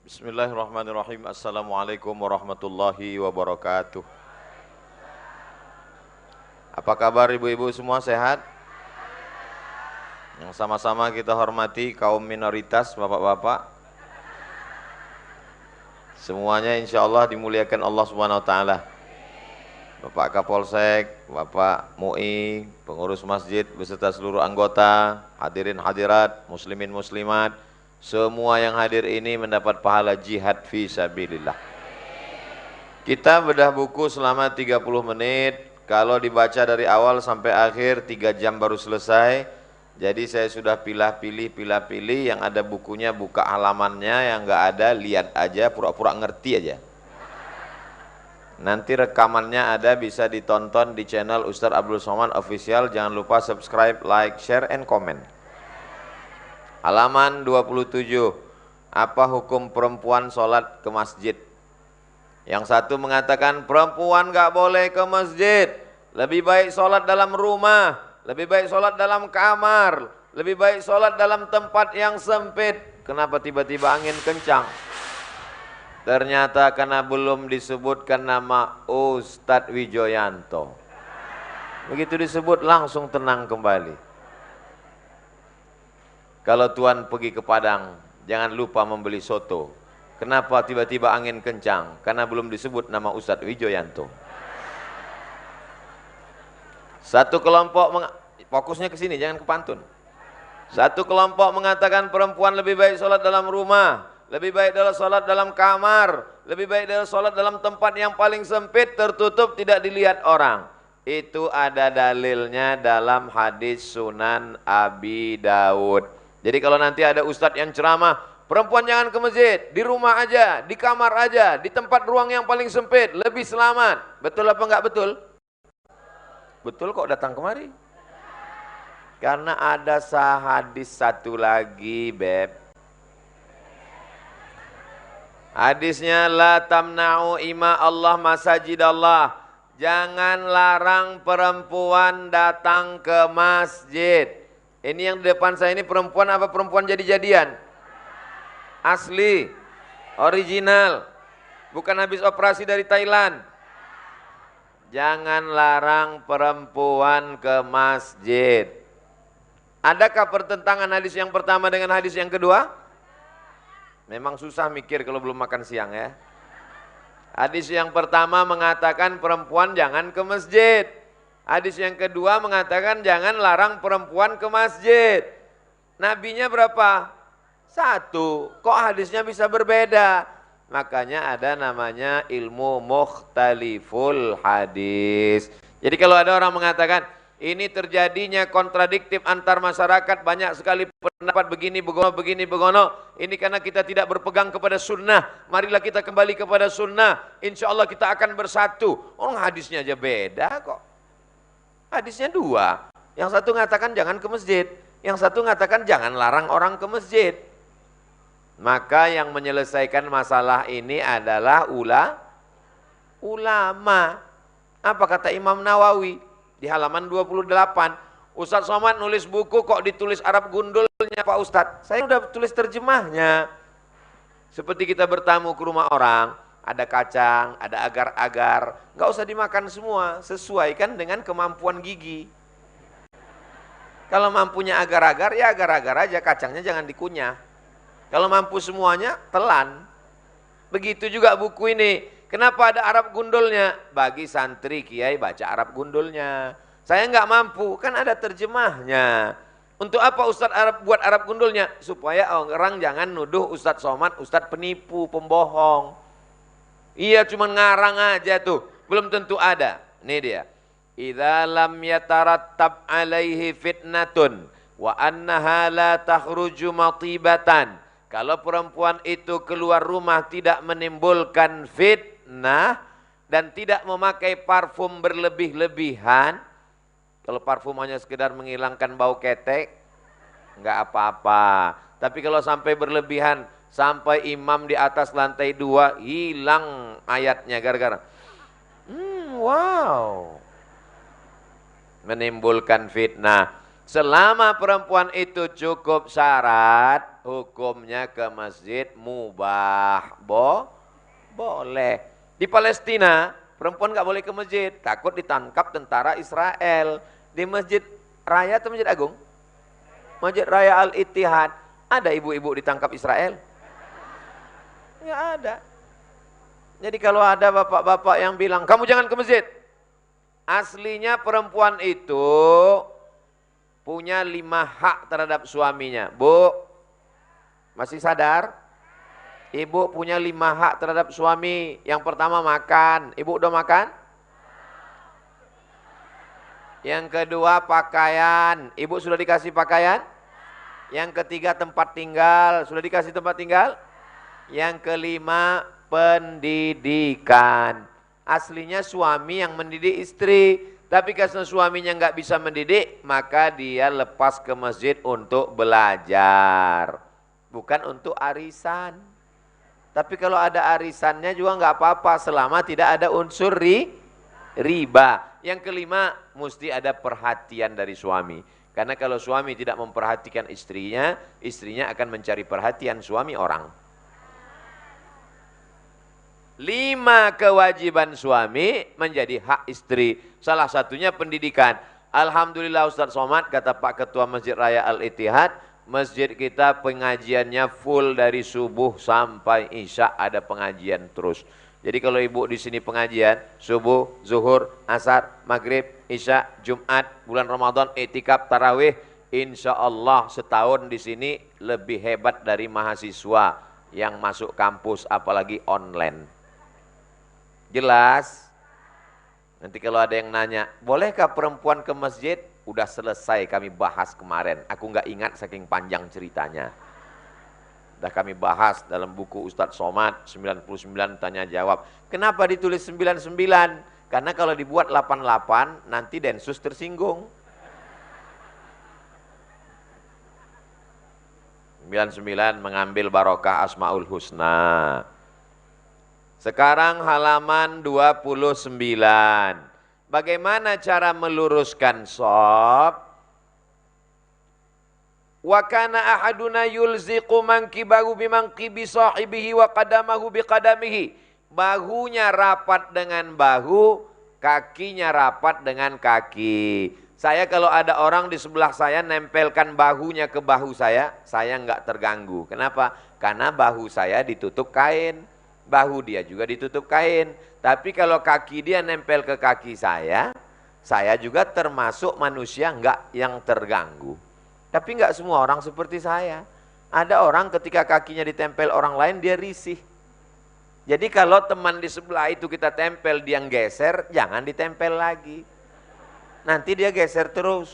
Bismillahirrahmanirrahim. Assalamualaikum warahmatullahi wabarakatuh. Apa kabar ibu-ibu semua, sehat? Yang sama-sama kita hormati kaum minoritas, bapak-bapak. Semuanya insya Allah dimuliakan Allah Subhanahu Wa Taala. Bapak Kapolsek, Bapak MUI, pengurus masjid beserta seluruh anggota, hadirin hadirat, muslimin muslimat, semua yang hadir ini mendapat pahala jihad fi sabilillah. Kita bedah buku selama 30 menit, kalau dibaca dari awal sampai akhir 3 jam baru selesai. Jadi saya sudah pilih-pilih, yang ada bukunya buka halamannya, yang enggak ada lihat aja, pura-pura ngerti aja. Nanti rekamannya ada, bisa ditonton di channel Ustadz Abdul Somad Official. Jangan lupa subscribe, like, share, and comment. Halaman 27. Apa hukum perempuan sholat ke masjid? Yang satu mengatakan perempuan gak boleh ke masjid, lebih baik sholat dalam rumah, lebih baik sholat dalam kamar, lebih baik sholat dalam tempat yang sempit. Kenapa tiba-tiba angin kencang? Ternyata karena belum disebutkan nama Ustadz Wijoyanto. Begitu disebut langsung tenang kembali. Kalau Tuan pergi ke Padang, jangan lupa membeli soto. Kenapa tiba-tiba angin kencang? Karena belum disebut nama Ustadz Wijoyanto. Satu kelompok, fokusnya ke sini, jangan ke pantun. Satu kelompok mengatakan perempuan lebih baik sholat dalam rumah, lebih baik dalam sholat dalam kamar, lebih baik dalam sholat dalam tempat yang paling sempit, tertutup, tidak dilihat orang. Itu ada dalilnya dalam hadis Sunan Abi Daud. Jadi kalau nanti ada ustadz yang ceramah, perempuan jangan ke masjid, di rumah aja, di kamar aja, di tempat ruang yang paling sempit, lebih selamat. Betul apa enggak betul? Betul kok, datang kemari. Karena ada hadis satu lagi, Beb. Hadisnya la tamna'u ima Allah masajid Allah. Jangan larang perempuan datang ke masjid. Ini yang di depan saya ini perempuan apa perempuan jadi-jadian? Asli, original, bukan habis operasi dari Thailand. Jangan larang perempuan ke masjid. Adakah pertentangan hadis yang pertama dengan hadis yang kedua? Memang susah mikir kalau belum makan siang ya. Hadis yang pertama mengatakan perempuan jangan ke masjid. Hadis yang kedua mengatakan jangan larang perempuan ke masjid. Nabinya berapa? Satu. Kok hadisnya bisa berbeda? Makanya ada namanya ilmu mukhtaliful hadis. Jadi kalau ada orang mengatakan ini terjadinya kontradiktif antar masyarakat, banyak sekali pendapat begini begono, ini karena kita tidak berpegang kepada sunnah. Marilah kita kembali kepada sunnah, insya Allah kita akan bersatu. Orang hadisnya aja beda kok. Hadisnya dua, yang satu mengatakan jangan ke masjid, yang satu mengatakan jangan larang orang ke masjid. Maka yang menyelesaikan masalah ini adalah ulama. Apa kata Imam Nawawi di halaman 28? Ustadz Somad nulis buku kok ditulis Arab gundulnya Pak Ustadz? Saya udah tulis terjemahnya. Seperti kita bertamu ke rumah orang, ada kacang, ada agar-agar, nggak usah dimakan semua, sesuaikan dengan kemampuan gigi. Kalau mampunya agar-agar, ya agar-agar aja, kacangnya jangan dikunyah. Kalau mampu semuanya, telan. Begitu juga buku ini. Kenapa ada Arab gundulnya? Bagi santri kiai baca Arab gundulnya. Saya nggak mampu, kan ada terjemahnya. Untuk apa Ustadz Arab buat Arab gundulnya? Supaya orang jangan nuduh Ustadz Somad, Ustadz penipu, pembohong. Iya cuma ngarang aja tuh, belum tentu ada. Ini dia. Idza lam yatarattab alaihi fitnatun wa annaha la takhruju matibatan. Kalau perempuan itu keluar rumah tidak menimbulkan fitnah dan tidak memakai parfum berlebih-lebihan. Kalau parfum hanya sekedar menghilangkan bau ketek, enggak apa-apa. Tapi kalau sampai berlebihan, sampai imam di atas lantai 2 hilang ayatnya gara-gara wow, menimbulkan fitnah. Selama perempuan itu cukup syarat, hukumnya ke masjid mubah. Boleh. Di Palestina, perempuan nggak boleh ke masjid, takut ditangkap tentara Israel. Di masjid raya atau masjid agung? Masjid Raya Al-Ittihad. Ada ibu-ibu ditangkap Israel? Nggak ada. Jadi kalau ada bapak-bapak yang bilang, kamu jangan ke masjid. Aslinya perempuan itu punya 5 hak terhadap suaminya. Bu, masih sadar? Ibu punya 5 hak terhadap suami. Yang pertama makan. Ibu udah makan? Yang kedua pakaian. Ibu sudah dikasih pakaian? Yang ketiga tempat tinggal. Sudah dikasih tempat tinggal? Yang kelima pendidikan. Aslinya suami yang mendidik istri. Tapi karena suaminya nggak bisa mendidik, maka dia lepas ke masjid untuk belajar. Bukan untuk arisan. Tapi kalau ada arisannya juga nggak apa-apa selama tidak ada unsur riba. Yang kelima, mesti ada perhatian dari suami. Karena kalau suami tidak memperhatikan istrinya, istrinya akan mencari perhatian suami orang. 5 kewajiban suami menjadi hak istri. Salah satunya pendidikan. Alhamdulillah Ustaz Somad, kata Pak Ketua Masjid Raya Al-Ittihad, masjid kita pengajiannya full dari subuh sampai isya, ada pengajian terus. Jadi kalau ibu di sini pengajian, subuh, zuhur, asar, maghrib, isya, Jumat, bulan Ramadan, i'tikaf, tarawih, insya Allah setahun di sini lebih hebat dari mahasiswa yang masuk kampus, apalagi online. Jelas? Nanti kalau ada yang nanya, bolehkah perempuan ke masjid? Udah selesai kami bahas kemarin. Aku nggak ingat saking panjang ceritanya. Udah kami bahas dalam buku Ustadz Somad 99 tanya jawab. Kenapa ditulis 99? Karena kalau dibuat 88 nanti Densus tersinggung. 99 mengambil barokah Asmaul Husna. Sekarang halaman 29. Bagaimana cara meluruskan shaf? Wa kana ahaduna yulziqu mankibahu bimankibi sahibihi wa qadamahu biqadamihi. Bahunya rapat dengan bahu, kakinya rapat dengan kaki. Saya kalau ada orang di sebelah saya nempelkan bahunya ke bahu saya enggak terganggu. Kenapa? Karena bahu saya ditutup kain. Bahu dia juga ditutup kain. Tapi kalau kaki dia nempel ke kaki saya juga termasuk manusia enggak yang terganggu. Tapi enggak semua orang seperti saya. Ada orang ketika kakinya ditempel orang lain dia risih. Jadi kalau teman di sebelah itu kita tempel dia geser, jangan ditempel lagi. Nanti dia geser terus.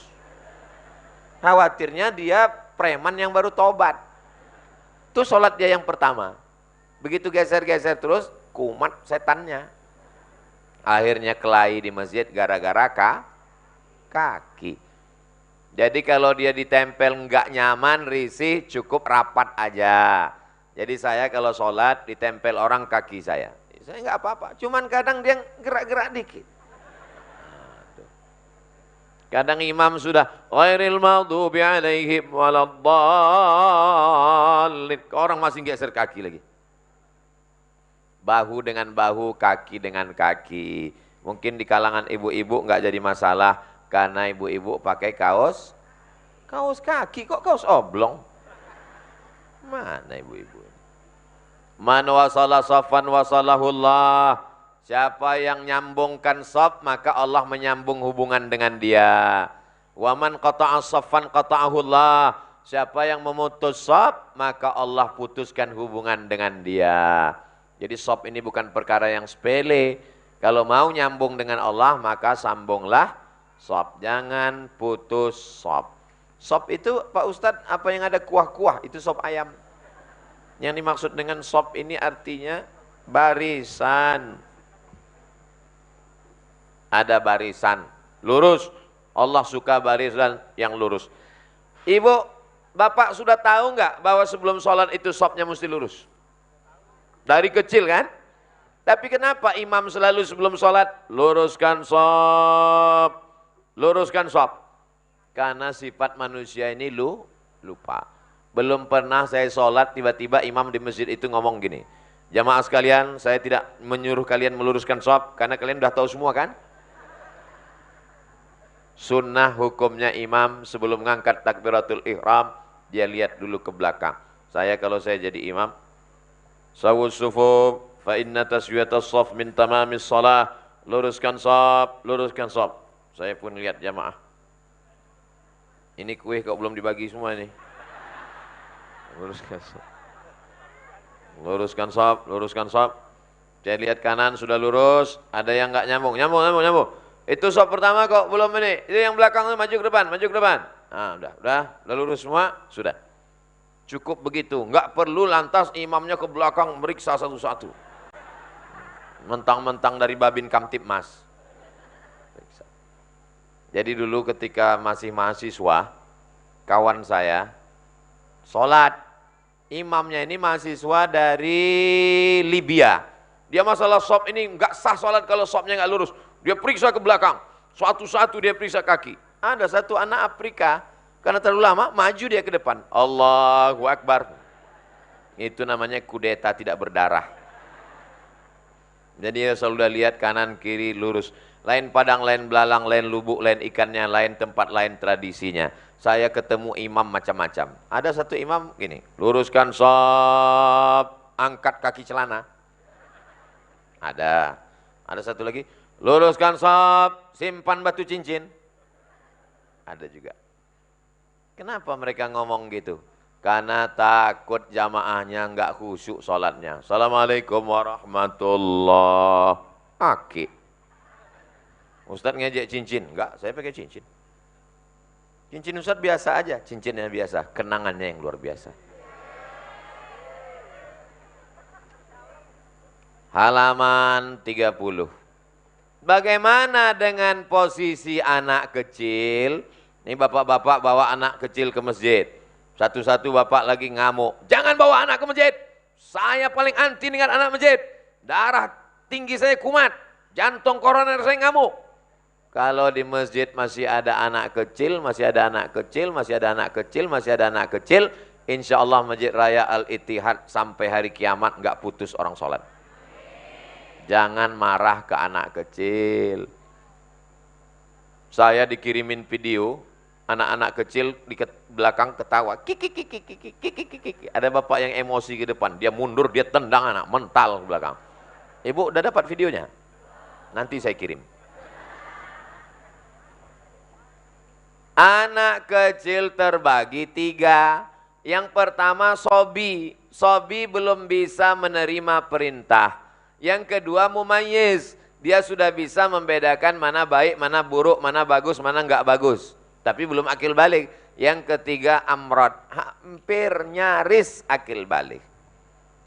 Khawatirnya dia preman yang baru tobat. Itu sholat dia yang pertama. Begitu geser-geser terus, kumat setannya. Akhirnya kelahi di masjid gara-gara kaki. Jadi kalau dia ditempel enggak nyaman, risih, cukup rapat aja. Jadi saya kalau sholat ditempel orang kaki saya enggak apa-apa. Cuman kadang dia gerak-gerak dikit. Kadang imam sudah ghairil maghdubi alaihim waladdallin. Orang masih geser kaki lagi. Bahu dengan bahu, kaki dengan kaki. Mungkin di kalangan ibu-ibu enggak jadi masalah karena ibu-ibu pakai kaos kaki, kok kaos oblong? Mana ibu-ibu? Man wasala safan wasalahullah. Siapa yang nyambungkan shaf maka Allah menyambung hubungan dengan dia. Wa man qata'a safan qata'ahullah. Siapa yang memutus shaf maka Allah putuskan hubungan dengan dia. Jadi shaf ini bukan perkara yang sepele. Kalau mau nyambung dengan Allah maka sambunglah shaf. Jangan putus shaf. Shaf itu Pak Ustadz apa yang ada kuah-kuah itu shaf ayam. Yang dimaksud dengan shaf ini artinya barisan. Ada barisan lurus. Allah suka barisan yang lurus. Ibu, bapak sudah tahu nggak bahwa sebelum sholat itu shafnya mesti lurus? Dari kecil kan? Tapi kenapa imam selalu sebelum sholat luruskan shaf, luruskan shaf? Karena sifat manusia ini lupa. Belum pernah saya sholat tiba-tiba imam di masjid itu ngomong gini, jamaah sekalian, saya tidak menyuruh kalian meluruskan shaf karena kalian udah tahu semua kan? Sunnah hukumnya imam sebelum ngangkat takbiratul ihram, dia lihat dulu ke belakang. Kalau saya jadi imam, sawus sufuf fa inna taswiyatas shaf min tamamis shalah. Luruskan shaf, luruskan shaf. Saya pun lihat jamaah. Ini kue kok belum dibagi semua ini. Luruskan shaf. Luruskan shaf, luruskan shaf. Saya lihat kanan sudah lurus, ada yang enggak nyambung. Itu shaf pertama kok belum ini. Itu yang belakang maju ke depan, maju ke depan. Nah, udah lurus semua, sudah. Cukup begitu, enggak perlu lantas imamnya ke belakang meriksa satu-satu. Mentang-mentang dari Babin Kamtibmas. Jadi dulu ketika masih mahasiswa, kawan saya sholat, imamnya ini mahasiswa dari Libya. Dia masalah shaf ini enggak sah sholat kalau shafnya enggak lurus. Dia periksa ke belakang, satu-satu dia periksa kaki. Ada satu anak Afrika, karena terlalu lama, maju dia ke depan. Allahu Akbar. Itu namanya kudeta tidak berdarah. Jadi dia selalu lihat kanan, kiri, lurus. Lain padang, lain belalang, lain lubuk, lain ikannya, lain tempat, lain tradisinya. Saya ketemu imam macam-macam. Ada satu imam gini, luruskan shaf, angkat kaki celana. Ada satu lagi, luruskan shaf, simpan batu cincin. Ada juga. Kenapa mereka ngomong gitu? Karena takut jamaahnya enggak khusyuk sholatnya. Assalamualaikum warahmatullahi wabarakatuh. Ustadz ngejek cincin. Enggak, saya pakai cincin. Cincin Ustadz biasa aja, cincinnya biasa, kenangannya yang luar biasa. Halaman 30. Bagaimana dengan posisi anak kecil? Ini bapak-bapak bawa anak kecil ke masjid. Satu-satu bapak lagi ngamuk. Jangan bawa anak ke masjid. Saya paling anti dengan anak masjid. Darah tinggi saya kumat. Jantung koroner saya ngamuk. Kalau di masjid masih ada anak kecil, masih ada anak kecil, masih ada anak kecil, masih ada anak kecil, insya Allah Masjid Raya Al-Ittihad sampai hari kiamat nggak putus orang sholat. Jangan marah ke anak kecil. Saya dikirimin video, anak-anak kecil di belakang ketawa. Kiki. Ada bapak yang emosi ke depan, dia mundur, dia tendang anak, mental ke belakang. Ibu udah dapat videonya? Nanti saya kirim. Anak kecil terbagi 3. Yang pertama sobi. Sobi belum bisa menerima perintah. Yang kedua mumayyiz. Dia sudah bisa membedakan mana baik, mana buruk, mana bagus, mana enggak bagus. Tapi belum akil balik. Yang ketiga amrod. Hampir nyaris akil balik.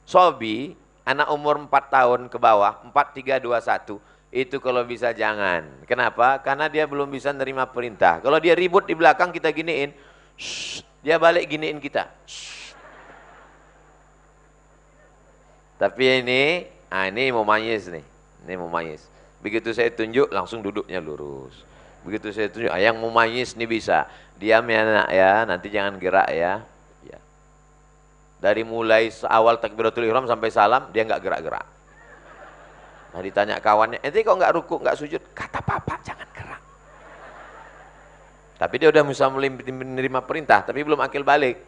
Sobi, anak umur 4 tahun ke bawah, 4, 3, 2, 1. Itu kalau bisa jangan. Kenapa? Karena dia belum bisa nerima perintah. Kalau dia ribut di belakang kita giniin, dia balik giniin kita. Tapi ini mumayyiz nih. Ini mumayyiz. Begitu saya tunjuk langsung duduknya lurus. Begitu saya tunjuk, yang mumayyiz nih bisa. Diam ya nak ya, nanti jangan gerak ya. Ya. Dari mulai awal takbiratul ihram sampai salam dia enggak gerak-gerak. Nah ditanya kawannya, ente kok enggak rukuk, enggak sujud? Kata papa jangan gerak. Tapi dia udah bisa menerima perintah, tapi belum akil balik.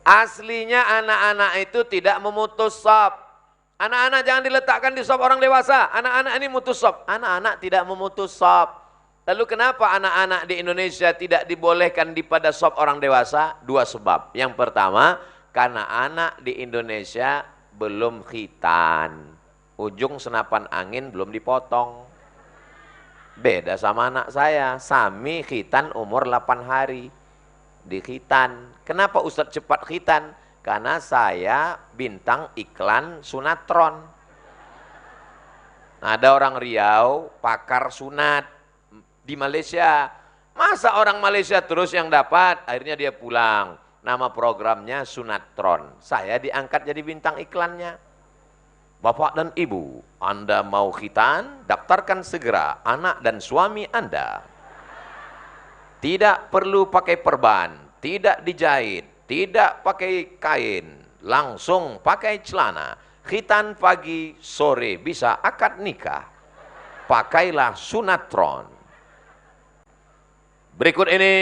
Aslinya anak-anak itu tidak memutus shaf. Anak-anak jangan diletakkan di shaf orang dewasa. Anak-anak ini mutus shaf. Anak-anak tidak memutus shaf. Lalu kenapa anak-anak di Indonesia tidak dibolehkan di pada shaf orang dewasa? 2 sebab. Yang pertama, karena anak di Indonesia belum khitan. Ujung senapan angin belum dipotong. Beda sama anak saya, Sami khitan umur 8 hari. Di khitan. Kenapa Ustadz cepat khitan? Karena saya bintang iklan sunatron. Nah, ada orang Riau, pakar sunat di Malaysia. Masa orang Malaysia terus yang dapat? Akhirnya dia pulang. Nama programnya sunatron. Saya diangkat jadi bintang iklannya. Bapak dan Ibu, Anda mau khitan? Daftarkan segera anak dan suami Anda. Tidak perlu pakai perban, tidak dijahit, tidak pakai kain, langsung pakai celana. Khitan pagi, sore bisa akad nikah. Pakailah sunatron. Berikut ini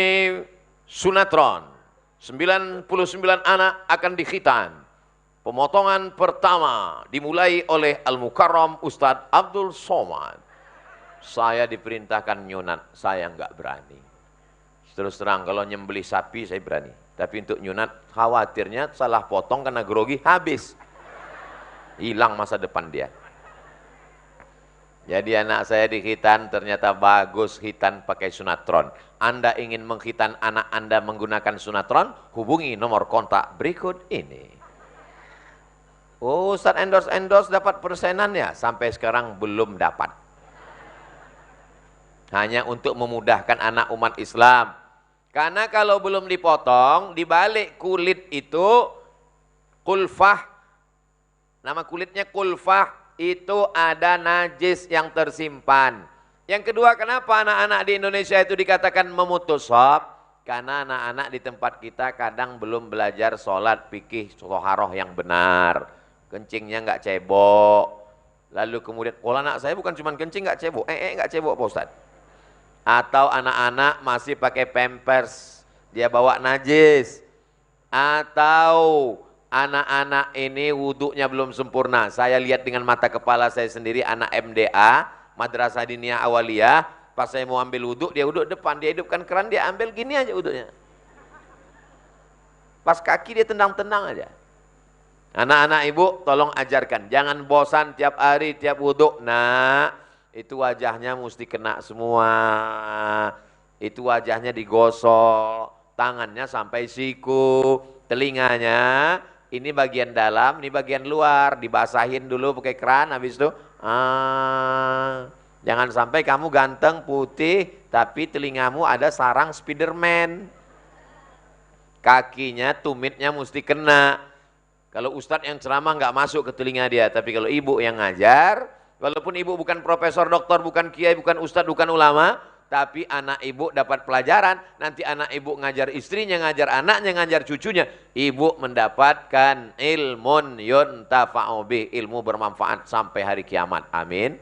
sunatron. 99 anak akan dikhitan. Pemotongan pertama dimulai oleh Al-Mukarram Ustadz Abdul Somad. Saya diperintahkan nyunat, saya enggak berani. Terus terang, kalau nyembelih sapi saya berani. Tapi untuk nyunat, khawatirnya salah potong karena grogi, habis. Hilang masa depan dia. Jadi anak saya dikhitan, ternyata bagus khitan pakai sunatron. Anda ingin mengkhitan anak Anda menggunakan sunatron? Hubungi nomor kontak berikut ini. Oh, Ustaz endorse dapat persenan ya? Sampai sekarang belum dapat. Hanya untuk memudahkan anak umat Islam. Karena kalau belum dipotong, di balik kulit itu kulfah. Nama kulitnya kulfah. Itu ada najis yang tersimpan. Yang kedua, kenapa anak-anak di Indonesia itu dikatakan memutus shop? Karena anak-anak di tempat kita kadang belum belajar sholat, fikih, toharoh yang benar. Kencingnya nggak cebok. Lalu kemudian, kalau anak saya bukan cuma kencing nggak cebok, nggak cebok Pak Ustaz. Atau anak-anak masih pakai pampers, dia bawa najis. Atau anak-anak ini wuduknya belum sempurna. Saya lihat dengan mata kepala saya sendiri anak MDA, Madrasah Diniyah Awaliyah, pas saya mau ambil wuduk, dia wuduk depan, dia hidupkan keran, dia ambil gini aja wuduknya. Pas kaki dia tendang-tendang aja. Anak-anak ibu tolong ajarkan, jangan bosan tiap hari, tiap wuduk. Nah, itu wajahnya mesti kena semua. Itu wajahnya digosok, tangannya sampai siku, telinganya ini bagian dalam, ini bagian luar, dibasahin dulu pakai keran, habis itu jangan sampai kamu ganteng putih tapi telingamu ada sarang Spiderman. Kakinya tumitnya mesti kena. Kalau ustadz yang ceramah nggak masuk ke telinga dia, tapi kalau ibu yang ngajar, walaupun ibu bukan profesor, doktor, bukan kiai, bukan ustadz, bukan ulama, tapi anak ibu dapat pelajaran, nanti anak ibu ngajar istrinya, ngajar anaknya, ngajar cucunya, ibu mendapatkan ilmun yuntafa'u bih, ilmu bermanfaat sampai hari kiamat. Amin.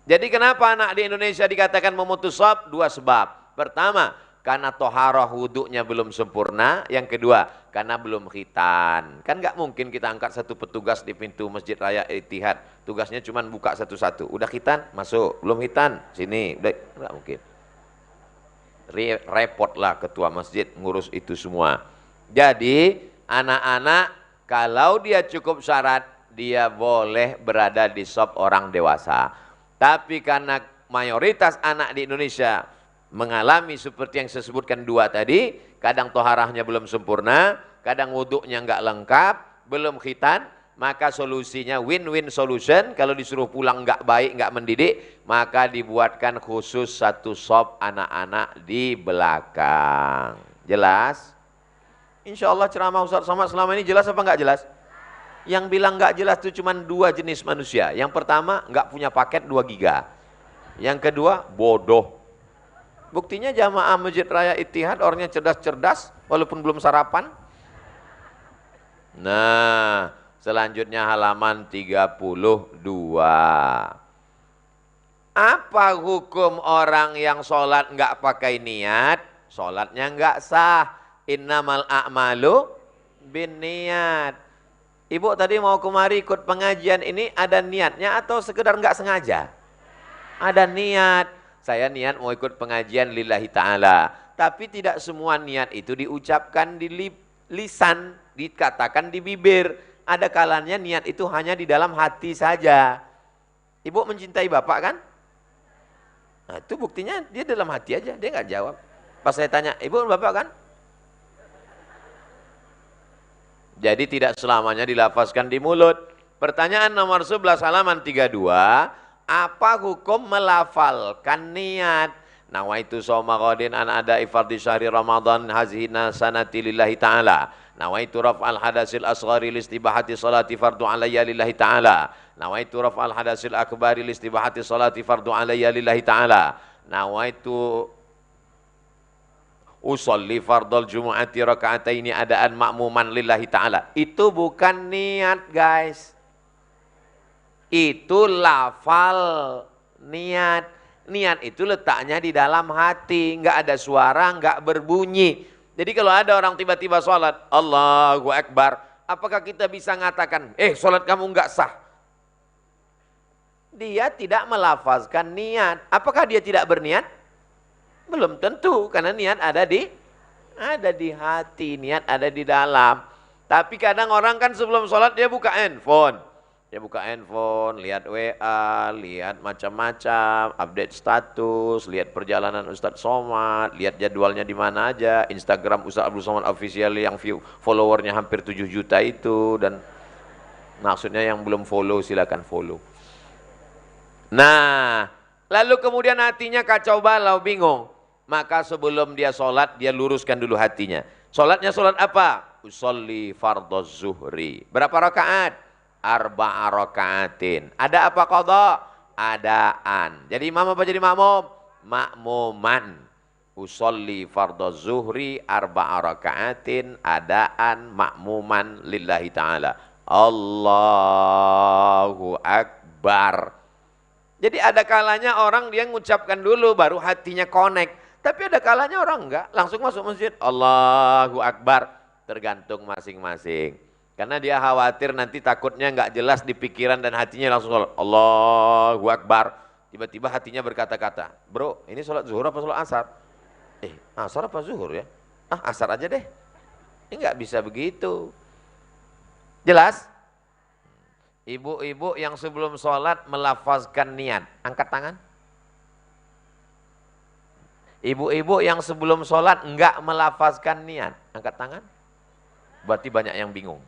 Jadi kenapa anak di Indonesia dikatakan memutus shop? Dua sebab. Pertama, karena toharoh wuduknya belum sempurna. Yang kedua, karena belum khitan. Kan nggak mungkin kita angkat satu petugas di pintu Masjid Raya Ittihad. Tugasnya cuma buka satu-satu. Udah khitan, masuk. Belum khitan, sini. Udah, nggak mungkin. Repotlah ketua masjid ngurus itu semua. Jadi, anak-anak kalau dia cukup syarat, dia boleh berada di shop orang dewasa. Tapi karena mayoritas anak di Indonesia mengalami seperti yang saya sebutkan dua tadi, kadang toharahnya belum sempurna, kadang wuduknya nggak lengkap, belum khitan, maka solusinya win-win solution. Kalau disuruh pulang nggak baik, nggak mendidik, maka dibuatkan khusus satu shop anak-anak di belakang. Jelas? Insya Allah ceramah Ustaz Somad selama ini jelas apa nggak jelas? Yang bilang nggak jelas itu cuma dua jenis manusia. Yang pertama nggak punya paket 2 giga. Yang kedua bodoh. Buktinya jamaah Masjid Raya Ittihad orangnya cerdas-cerdas walaupun belum sarapan. Nah, selanjutnya halaman 32. Apa hukum orang yang sholat nggak pakai niat? Sholatnya nggak sah. Innamal a'malu bin niat. Ibu tadi mau kemari ikut pengajian ini ada niatnya atau sekedar nggak sengaja? Ada niat. Saya niat mau ikut pengajian lillahi ta'ala. Tapi tidak semua niat itu diucapkan di lisan, dikatakan di bibir. Ada kalanya niat itu hanya di dalam hati saja. Ibu mencintai bapak kan? Nah itu buktinya dia dalam hati aja, dia nggak jawab. Pas saya tanya, ibu bapak kan? Jadi tidak selamanya dilafazkan di mulut. Pertanyaan nomor 11 halaman 32. Apa hukum melafalkan niat? Nawaitu sawma ghadin an ada'i fardhi syahri Ramadan hazina sanati lillahi ta'ala. Nawaitu raf'al hadasil asghari listibahati salati fardu alayya lillahi ta'ala. Nawaitu raf'al hadasil akbari listibahati salati fardu alayya lillahi ta'ala. Nawaitu Usolli fardal jumu'ati raka'ataini adaan ma'muman lillahi ta'ala. Itu bukan niat guys. Itu lafal niat. Niat itu letaknya di dalam hati. Enggak ada suara, enggak berbunyi. Jadi kalau ada orang tiba-tiba sholat, Allahu Akbar. Apakah kita bisa mengatakan, sholat kamu enggak sah? Dia tidak melafazkan niat. Apakah dia tidak berniat? Belum tentu, karena niat ada di hati, niat ada di dalam. Tapi kadang orang kan sebelum sholat dia buka handphone. Dia buka handphone, lihat WA, lihat macam-macam, update status, lihat perjalanan Ustadz Somad, lihat jadwalnya di mana aja, Instagram Ustadz Abdul Somad official yang followernya hampir 7 juta itu, dan maksudnya yang belum follow silakan follow. Nah, lalu kemudian hatinya kacau balau, bingung. Maka sebelum dia sholat, dia luruskan dulu hatinya. Sholatnya sholat apa? Usolli fardhu zuhri. Berapa rakaat? 4 rakaatin. Ada apa qadha? Adaan. Jadi imam apa jadi makmum? Makmuman. Usolli fardhu zuhri 4 rakaatin adaan makmuman lillahi ta'ala. Allahu Akbar. Jadi ada kalanya orang dia mengucapkan dulu baru hatinya connect. Tapi ada kalanya orang enggak, langsung masuk masjid, Allahu Akbar. Tergantung masing-masing. Karena dia khawatir nanti takutnya enggak jelas di pikiran dan hatinya langsung sholat, Allahu Akbar. Tiba-tiba hatinya berkata-kata, bro ini sholat zuhur apa sholat asar? Asar apa zuhur ya? Asar aja deh. Ini enggak bisa begitu. Jelas? Ibu-ibu yang sebelum sholat melafazkan niat, angkat tangan. Ibu-ibu yang sebelum sholat enggak melafazkan niat, angkat tangan. Berarti banyak yang bingung.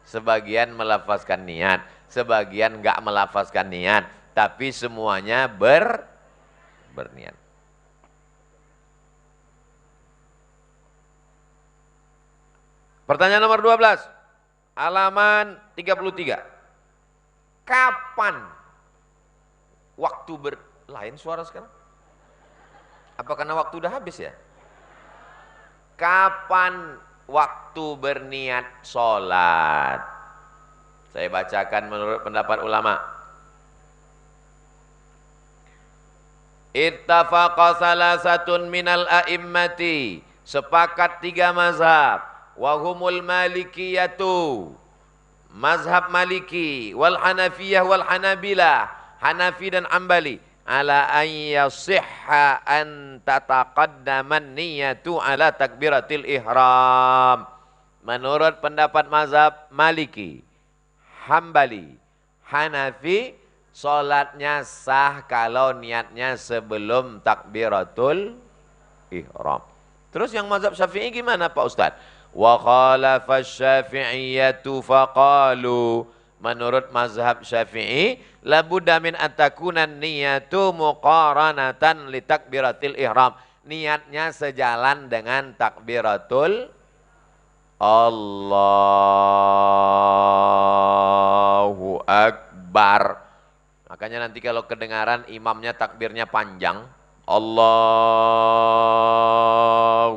Sebagian melafazkan niat, sebagian enggak melafazkan niat, tapi semuanya berniat. Pertanyaan nomor 12. Halaman 33. Kapan waktu lain suara sekarang? Apa karena waktu udah habis ya? Kapan waktu berniat sholat? Saya bacakan menurut pendapat ulama. Ittafaqa salasatun minal a'immati. Sepakat 3 mazhab. Wahumul malikiyatu. Mazhab maliki. Wal hanafiyah wal hanabilah. Hanafi dan ambali. Ala an yasihha an tataqaddaman niyatu ala takbiratil ihram. Menurut pendapat mazhab Maliki, Hambali, Hanafi, salatnya sah kalau niatnya sebelum takbiratul ihram. Terus yang mazhab Syafi'i gimana Pak Ustaz? Wa khalafa Syafi'iyyatu faqalu. Menurut mazhab Syafi'i, labudda min antakunan niyatu muqaranatan li takbiratil ihram. Niatnya sejalan dengan takbiratul Allahu Akbar. Makanya nanti kalau kedengaran imamnya takbirnya panjang, Allahu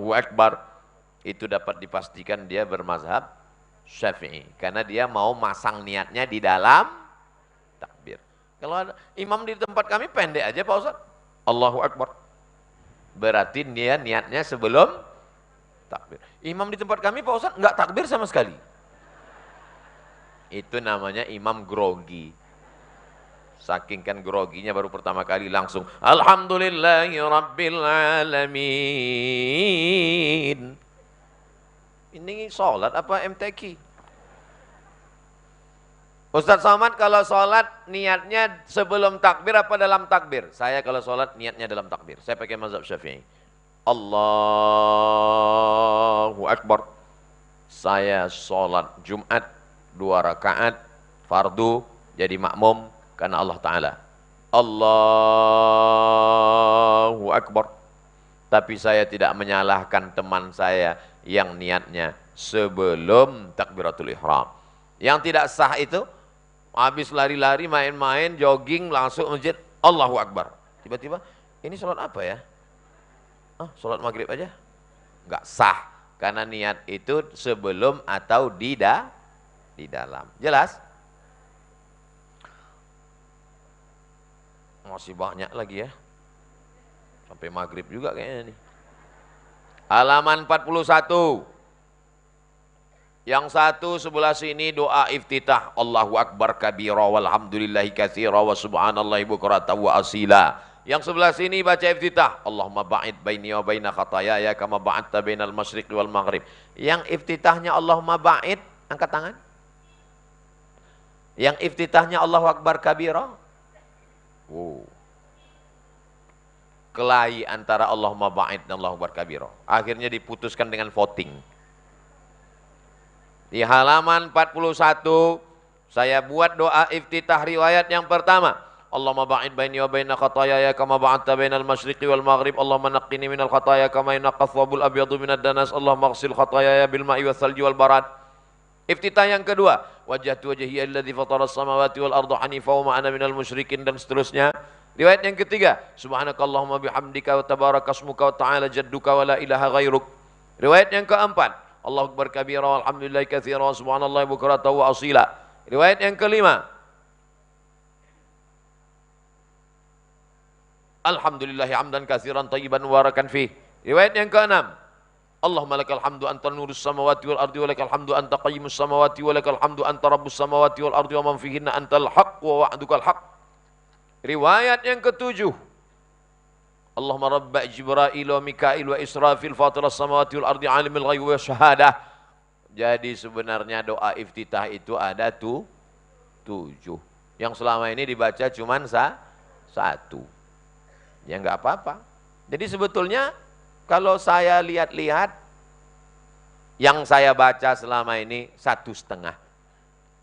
Akbar, itu dapat dipastikan dia bermazhab Syafi'i, karena dia mau masang niatnya di dalam takbir. Kalau ada imam di tempat kami pendek aja Pak Ustaz, Allahu Akbar, berarti dia niatnya sebelum takbir. Imam di tempat kami Pak Ustaz enggak takbir sama sekali. Itu namanya imam grogi. Saking kan groginya baru pertama kali langsung Alhamdulillahi Rabbil Alamin. Ini sholat apa MTQ? Ustadz Somad kalau sholat niatnya sebelum takbir apa dalam takbir? Saya kalau sholat niatnya dalam takbir. Saya pakai mazhab Syafi'i. Allahu Akbar. Saya sholat Jumat 2 rakaat fardu jadi makmum karena Allah Ta'ala. Allahu Akbar. Tapi saya tidak menyalahkan teman saya yang niatnya sebelum takbiratul ihram. Yang tidak sah itu habis lari-lari, main-main, jogging langsung masjid, Allahu Akbar. Tiba-tiba ini sholat apa ya? Sholat maghrib aja. Nggak sah. Karena niat itu sebelum atau di dalam. Jelas? Masih banyak lagi ya. Sampai maghrib juga kayaknya nih. Halaman 41. Yang satu sebelah sini doa iftitah. Allahu Akbar kabira walhamdulillahi katsira wa subhanallahi bukratan wa asila. Yang sebelah sini baca iftitah. Allahumma ba'id baini wa baina khataayaya kama ba'adta bainal masyriqi wal maghrib. Yang iftitahnya Allahumma ba'id, angkat tangan. Yang iftitahnya Allahu Akbar kabira. Kelahi antara Allahumma ba'id dan Allahu Akbar kabira. Akhirnya diputuskan dengan voting. Di halaman 41 saya buat doa iftitah riwayat yang pertama. Allahumma ba'id baini wa baina khataayaya kama ba'adta bainal masyriqi wal maghrib. Allahumma naqqini minal khataaya kama yunqqa thawbul abyadu minad danas. Allahumma ighsil khataayaya bil ma'i was salji wal barad. Iftitah yang kedua, wajjahtu wajhiya alladzi fatara as-samawati wal arda hanifa wa ma ana minal musyrikin, dan seterusnya. Riwayat yang ketiga, subhanakallahumma bihamdika wa tabarakasmuka wa ta'ala jadduka wa la ilaha ghairuk. Riwayat yang keempat, Allahu Akbar kabira walhamdulillahi katsira wa subhanallahi bukratan wa asila. Riwayat yang kelima, alhamdulillahi hamdan katsiran thayyiban mubarakan fih. Riwayat yang keenam, Allahumma lakal hamdu anta nurus samawati wal ardi wa lakal hamdu anta qayyimus samawati wa lakal hamdu anta rabbus samawati wal ardi wa man fihinna antal haqq wa wa'dukal haqq. Riwayat yang ketujuh, Allahumma rabba Jibril wa Mikail wa Israfil fatiras samawati wal ardi alimul ghaibi wa syahadah. Jadi sebenarnya doa iftitah itu ada 7. Yang selama ini dibaca cuma 1. Ya enggak apa-apa. Jadi sebetulnya kalau saya lihat-lihat yang saya baca selama ini 1,5.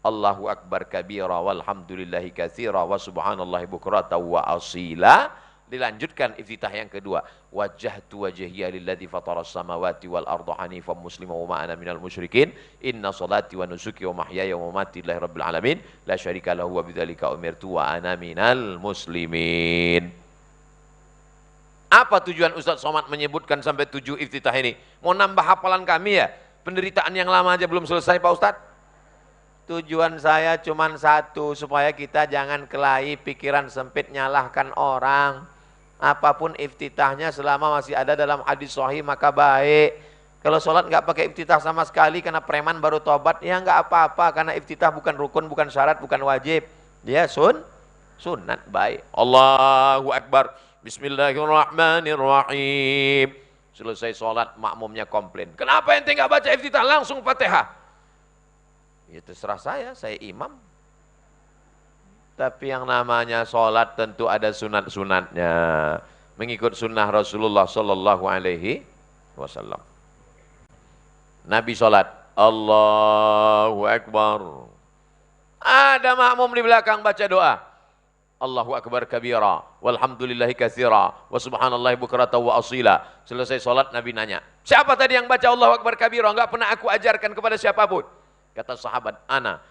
Allahu Akbar kabira walhamdulillahi katsira wa subhanallahi bukratan wa asila. Dilanjutkan iftitah yang kedua, wajjahtu wajhiya lilladzi fataras samawati wal arda hanifan musliman wa ma ana minal musyrikin. Inna salati wa nusuki wa mahyaya wa mamati lillahi rabbil alamin la syarika lahu wa bidzalika umirtu wa ana minal muslimin. Apa tujuan Ustaz Somad menyebutkan sampai 7 iftitah ini? Mau nambah hafalan kami ya? Penderitaan yang lama aja belum selesai Pak Ustaz. Tujuan saya cuma 1, supaya kita jangan kelahi pikiran sempit nyalahkan orang. Apapun iftitahnya selama masih ada dalam hadis sahih maka baik. Kalau sholat nggak pakai iftitah sama sekali karena preman baru tobat, ya nggak apa-apa, karena iftitah bukan rukun, bukan syarat, bukan wajib. Dia sunat baik. Allahu Akbar. Bismillahirrahmanirrahim. Selesai sholat makmumnya komplain. Kenapa ente nggak baca iftitah langsung Fatihah? Ya terserah saya imam. Tapi yang namanya sholat tentu ada sunat-sunatnya. Mengikut sunnah Rasulullah Sallallahu Alaihi Wasallam. Nabi sholat, Allahu Akbar. Ada makmum di belakang baca doa. Allahu Akbar kabira, walhamdulillahi katsira, wa subhanallahi bukratan wa asila. Selesai sholat Nabi nanya, siapa tadi yang baca Allahu Akbar kabira? Enggak pernah aku ajarkan kepada siapapun. Kata sahabat,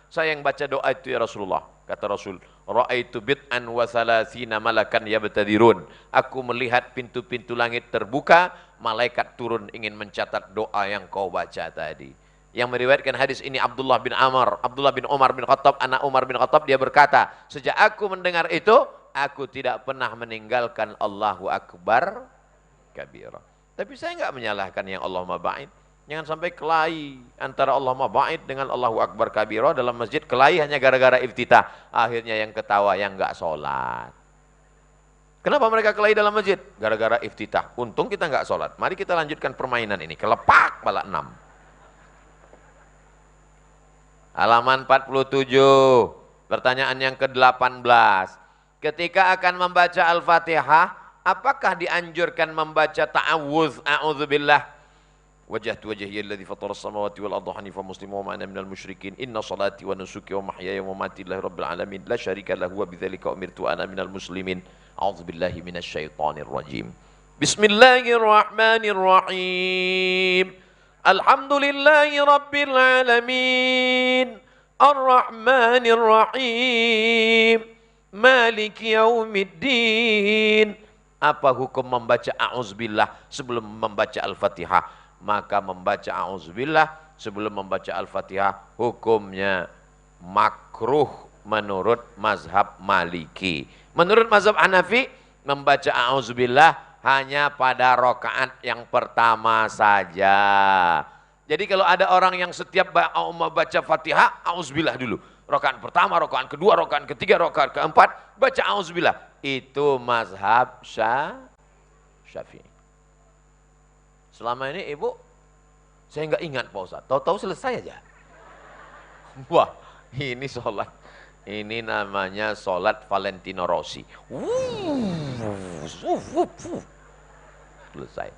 saya yang baca doa itu ya Rasulullah. Kata Rasul, ra'aitu bid'an wa thalathina malakan yabtadirun. Aku melihat pintu-pintu langit terbuka, malaikat turun ingin mencatat doa yang kau baca tadi. Yang meriwayatkan hadis ini Abdullah bin Umar bin Khattab, anak Umar bin Khattab, dia berkata, sejak aku mendengar itu, aku tidak pernah meninggalkan Allahu Akbar kabira. Tapi saya enggak menyalahkan yang Allahumma ba'id. Jangan sampai kelahi antara Allahumma ba'id dengan Allahu Akbar kabira dalam masjid. Kelahi hanya gara-gara iftitah. Akhirnya yang ketawa yang enggak sholat. Kenapa mereka kelahi dalam masjid? Gara-gara iftitah. Untung kita enggak sholat. Mari kita lanjutkan permainan ini. Kelepak bala 6. Halaman 47. Pertanyaan yang ke-18. Ketika akan membaca Al-Fatihah, apakah dianjurkan membaca ta'awudz, a'udzubillah? Wajjahtu wajhiya alladzi fatara as-samawati wal arda hanifan musliman wa ma ana minal musyrikin. Inna salati wa nusuki wa mahyaya wa mamati lillahi rabbil alamin la syarika lahu wa bidzalika umirtu ana minal muslimin. A'udzubillahi minasyaitonir rajim. Bismillahirrahmanirrahim. Alhamdulillahi rabbil alamin. Ar-Rahmanir Rahim. Maliki yaumiddin. Apa hukum membaca a'udzubillah sebelum membaca Al-Fatihah? Maka membaca a'udzubillah sebelum membaca Al-Fatihah hukumnya makruh menurut mazhab Maliki. Menurut mazhab Hanafi, membaca a'udzubillah hanya pada rakaat yang pertama saja. Jadi kalau ada orang yang setiap membaca Fatihah, a'udzubillah dulu. Rakaat pertama, rakaat kedua, rakaat ketiga, rakaat keempat, baca auzubillah. Itu mazhab Syafi'i. Selama ini ibu, saya nggak ingat Pak Ustaz. Tahu-tahu selesai aja. Wah, ini sholat. Ini namanya sholat Valentino Rossi. Selesai.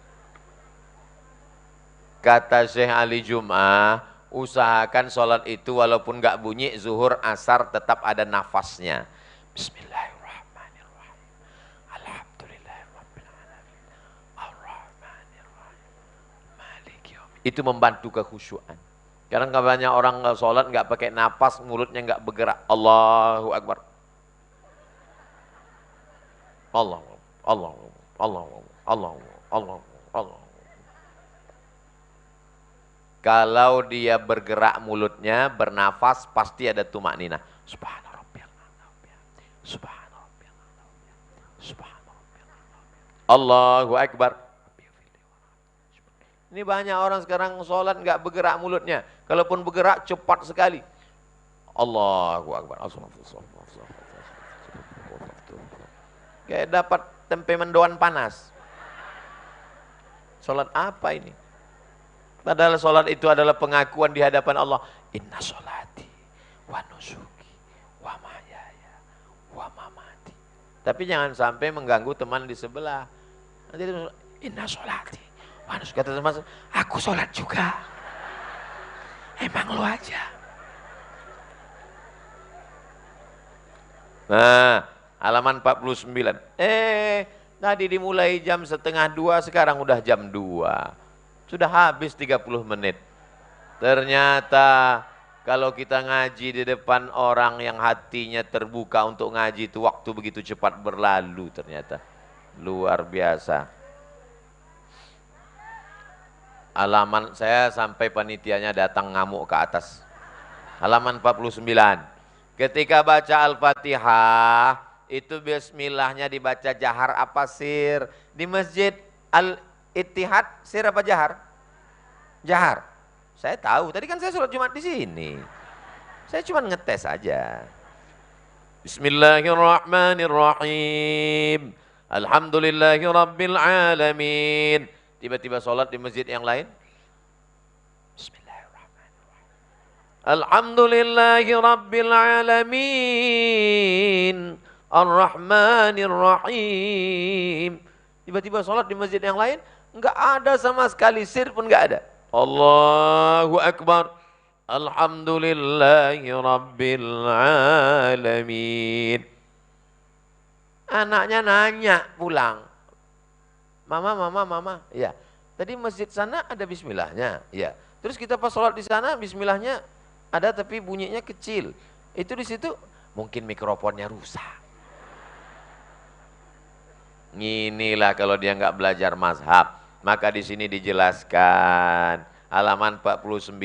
Kata Syekh Ali Jum'ah, usahakan sholat itu walaupun nggak bunyi zuhur asar tetap ada nafasnya. Bismillahirrahmanirrahim. Alhamdulillahirrahmanirrahim. Ar-Rahmanirrahim. Maliki yaumiddin. Itu membantu kekhusyuan. Karena banyak orang sholat nggak pakai nafas, mulutnya nggak bergerak. Allahu Akbar. Allah, Allah, Allah, Allah, Allah, Allah. Kalau dia bergerak mulutnya, bernafas, pasti ada tumak nina. Subhanarabbiyal Subhanarabbiyal Subhanarabbiyal Allahu Akbar. Ini banyak orang sekarang sholat nggak bergerak mulutnya. Kalaupun bergerak cepat sekali. Allahu Akbar. Kayak dapat tempe mendoan panas. Sholat apa ini? Padahal sholat itu adalah pengakuan di hadapan Allah. Inna sholati wa nusuki wa mahyaya wa mamati. Tapi jangan sampai mengganggu teman di sebelah. Nanti dia inna sholati wa nusuki. Kata teman, aku sholat juga. Emang lu aja. Nah, halaman 49. Tadi dimulai jam 1:30, sekarang udah jam 2. Sudah habis 30 menit. Ternyata kalau kita ngaji di depan orang yang hatinya terbuka untuk ngaji itu waktu begitu cepat berlalu ternyata. Luar biasa. Halaman saya sampai panitianya datang ngamuk ke atas. Halaman 49. Ketika baca Al-Fatihah, itu bismillahnya dibaca jahar apa sir? Di masjid Al-Ittihad sir apa jahar? Jahar. Saya tahu, tadi kan saya sholat Jumat di sini. Saya cuma ngetes aja. Bismillahirrahmanirrahim. Alhamdulillahirabbil alamin. Tiba-tiba sholat di masjid yang lain. Bismillahirrahmanirrahim. Alhamdulillahirabbil alamin. Ar-Rahmanirrahim. Tiba-tiba sholat di masjid yang lain, enggak ada sama sekali sir pun enggak ada. Allahu Akbar. Alhamdulillahi Rabbil Alamin. Anaknya nanya pulang. Mama. Ya. Tadi masjid sana ada bismillahnya. Ya. Terus kita pas sholat di sana bismillahnya ada tapi bunyinya kecil. Itu di situ mungkin mikrofonnya rusak. Inilah kalau dia nggak belajar mazhab. Maka di sini dijelaskan halaman 49,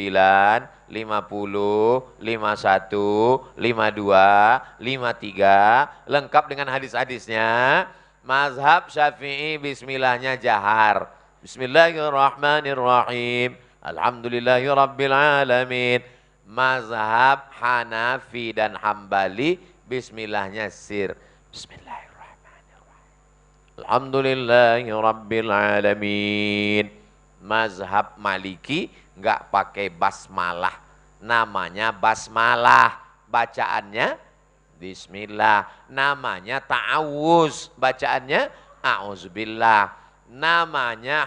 50, 51, 52, 53 lengkap dengan hadis-hadisnya. Mazhab Syafi'i bismillahnya jahar. Bismillahirrahmanirrahim. Alhamdulillahirabbil alamin. Mazhab Hanafi dan Hambali bismillahnya sir. Bismillahirrahmanirrahim. Alhamdulillahi Rabbil Alamin. Mazhab Maliki enggak pakai basmalah. Namanya basmalah. Bacaannya bismillah. Namanya ta'awuz. Bacaannya a'udzubillah. Namanya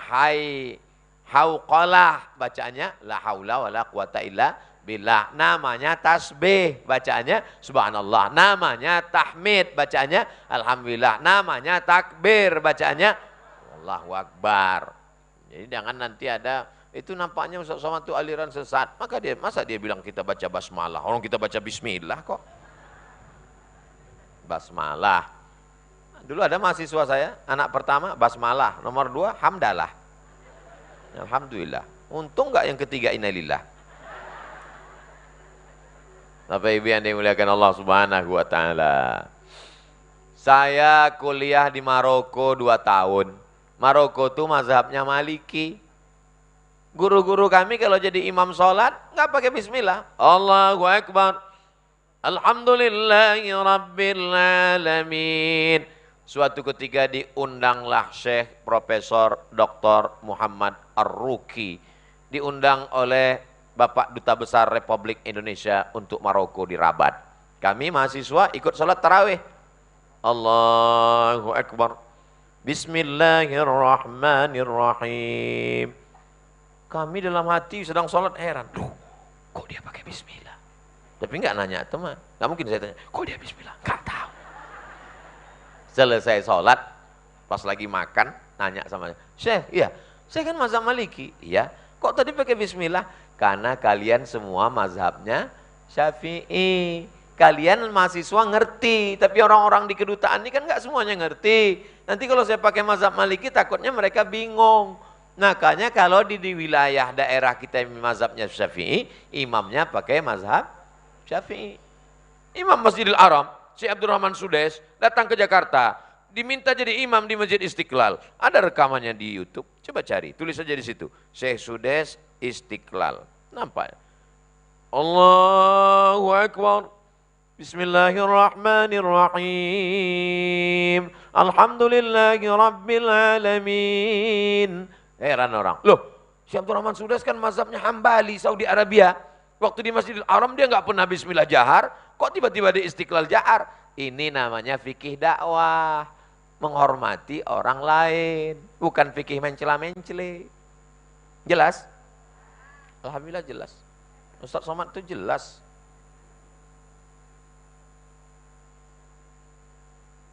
hauqalah. Bacaannya la haula wala quwata illa billah. Namanya tasbih, bacaannya subhanallah. Namanya tahmid, bacaannya alhamdulillah. Namanya takbir, bacaannya Allahu Akbar. Jadi jangan nanti ada itu nampaknya Ustaz Somad itu aliran sesat. Masa dia bilang kita baca basmalah? Orang kita baca bismillah kok. Basmalah. Dulu ada mahasiswa saya, anak pertama basmalah, nomor 2 hamdalah. Alhamdulillah. Untung nggak yang ketiga innalillah. Bapak Ibu yang dimuliakan Allah Subhanahu wa taala. Saya kuliah di Maroko 2 tahun. Maroko tuh mazhabnya Maliki. Guru-guru kami kalau jadi imam sholat nggak pakai bismillah. Allahu Akbar. Alhamdulillahi Rabbil Alamin. Suatu ketika diundanglah Syekh Profesor Dr. Muhammad Ar-Ruki. Diundang oleh Bapak Duta Besar Republik Indonesia untuk Maroko di Rabat. Kami mahasiswa ikut sholat tarawih. Allahu Akbar. Bismillahirrahmanirrahim. Kami dalam hati sedang sholat heran. Duh, kok dia pakai bismillah? Tapi enggak nanya teman. Enggak mungkin saya tanya, kok dia bismillah? Enggak tahu. Selesai sholat, pas lagi makan, nanya sama Syekh, iya, saya kan mazhab Maliki. Iya, kok tadi pakai bismillah? Karena kalian semua mazhabnya Syafi'i. Kalian mahasiswa ngerti, tapi orang-orang di kedutaan ini kan enggak semuanya ngerti. Nanti kalau saya pakai mazhab Maliki, takutnya mereka bingung. Makanya kalau di wilayah daerah kita mazhabnya Syafi'i, imamnya pakai mazhab Syafi'i. Imam Masjidil Haram, Syekh Abdurrahman Sudes, datang ke Jakarta, diminta jadi imam di Masjid Istiqlal. Ada rekamannya di YouTube, coba cari, tulis saja di situ. Syekh Sudes Istiqlal, nampak? Allahu Akbar. Bismillahirrahmanirrahim. Alhamdulillahi Rabbil Alamin. Heran orang, loh Syekh Abdurrahman Sudes kan mazhabnya Hambali, Saudi Arabia. Waktu di Masjidil Haram dia nggak pernah bismillah jahar, kok tiba-tiba di Istiqlal jahar? Ini namanya fikih dakwah, menghormati orang lain, bukan fikih mencela-mencele. Jelas? Alhamdulillah jelas. Ustaz Somad itu jelas.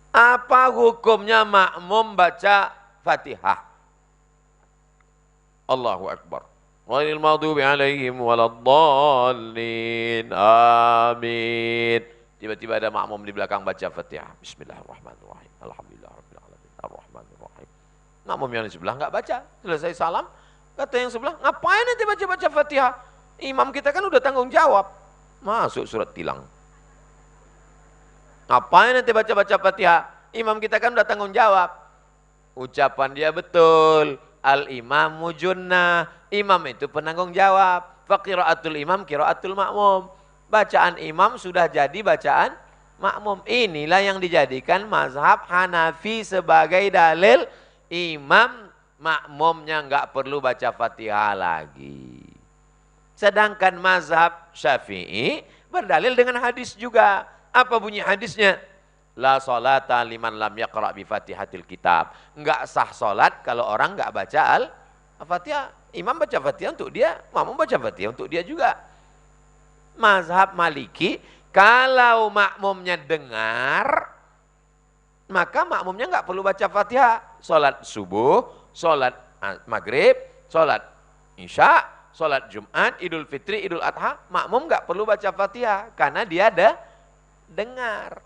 Apa hukumnya makmum baca Fatihah? Allahu Akbar. Ghairil maghdubi alaihim waladdallin. Amin. Tiba-tiba ada makmum di belakang baca Fatihah. Bismillahirrahmanirrahim. Alhamdulillahirabbil alamin. Arrahmanirrahim. Makmum yang di sebelah enggak baca. Selesai salam, kata yang sebelah, "Ngapain nanti baca-baca Fatihah? Imam kita kan udah tanggung jawab." Masuk surat tilang. Ngapain nanti baca-baca Fatihah? Imam kita kan udah tanggung jawab. Ucapan dia betul. Al-imamu junnah. Imam itu penanggung jawab. Faqiraatul imam qiraatul makmum. Bacaan imam sudah jadi bacaan makmum. Inilah yang dijadikan mazhab Hanafi sebagai dalil imam makmumnya enggak perlu baca Fatihah lagi. Sedangkan mazhab Syafi'i berdalil dengan hadis juga. Apa bunyi hadisnya? La salata liman lam yaqra' bi Fatihatil kitab. Enggak sah salat kalau orang enggak baca Al-Fatihah. Imam baca Fatihah untuk dia, makmum baca Fatihah untuk dia juga. Mazhab Maliki, kalau makmumnya dengar, maka makmumnya enggak perlu baca Fatihah. Salat subuh, salat maghrib, salat isya, salat Jumat, Idul Fitri, Idul Adha, makmum enggak perlu baca Fatihah karena dia ada dengar.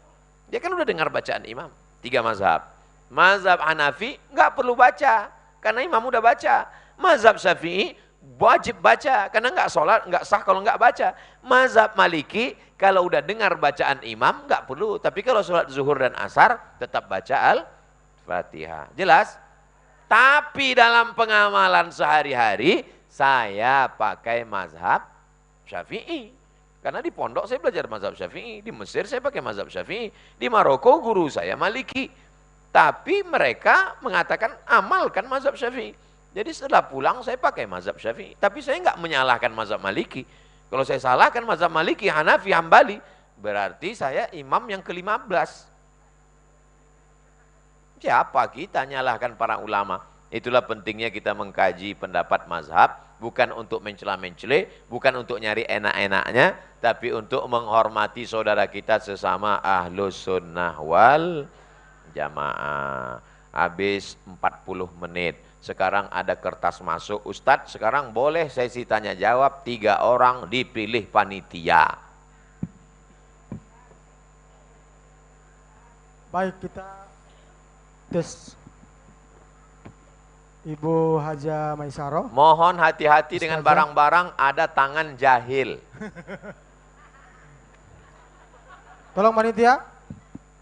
Dia kan udah dengar bacaan imam. 3 mazhab. Mazhab Hanafi enggak perlu baca karena imam udah baca. Mazhab Syafi'i wajib baca karena enggak sholat, enggak sah kalau enggak baca. Mazhab Maliki kalau udah dengar bacaan imam enggak perlu, tapi kalau sholat zuhur dan asar tetap baca Al-Fatihah. Jelas? Tapi dalam pengamalan sehari-hari saya pakai mazhab Syafi'i. Karena di pondok saya belajar mazhab Syafi'i, di Mesir saya pakai mazhab Syafi'i, di Maroko guru saya Maliki. Tapi mereka mengatakan amalkan mazhab Syafi'i. Jadi setelah pulang saya pakai mazhab Syafi'i. Tapi saya enggak menyalahkan mazhab Maliki. Kalau saya salahkan mazhab Maliki, Hanafi, Hambali, berarti saya imam yang ke-15. Siapa kita nyalahkan para ulama? Itulah pentingnya kita mengkaji pendapat mazhab, bukan untuk mencela-mencele, bukan untuk nyari enak-enaknya, tapi untuk menghormati saudara kita sesama ahlus sunnah wal jamaah. Habis 40 menit. Sekarang ada kertas masuk. Ustadz, sekarang boleh sesi tanya jawab 3 orang dipilih panitia. Baik, kita Tes. Ibu Haja Maisaro. Mohon hati-hati dengan Ustazah. barang-barang ada tangan jahil. Tolong panitia.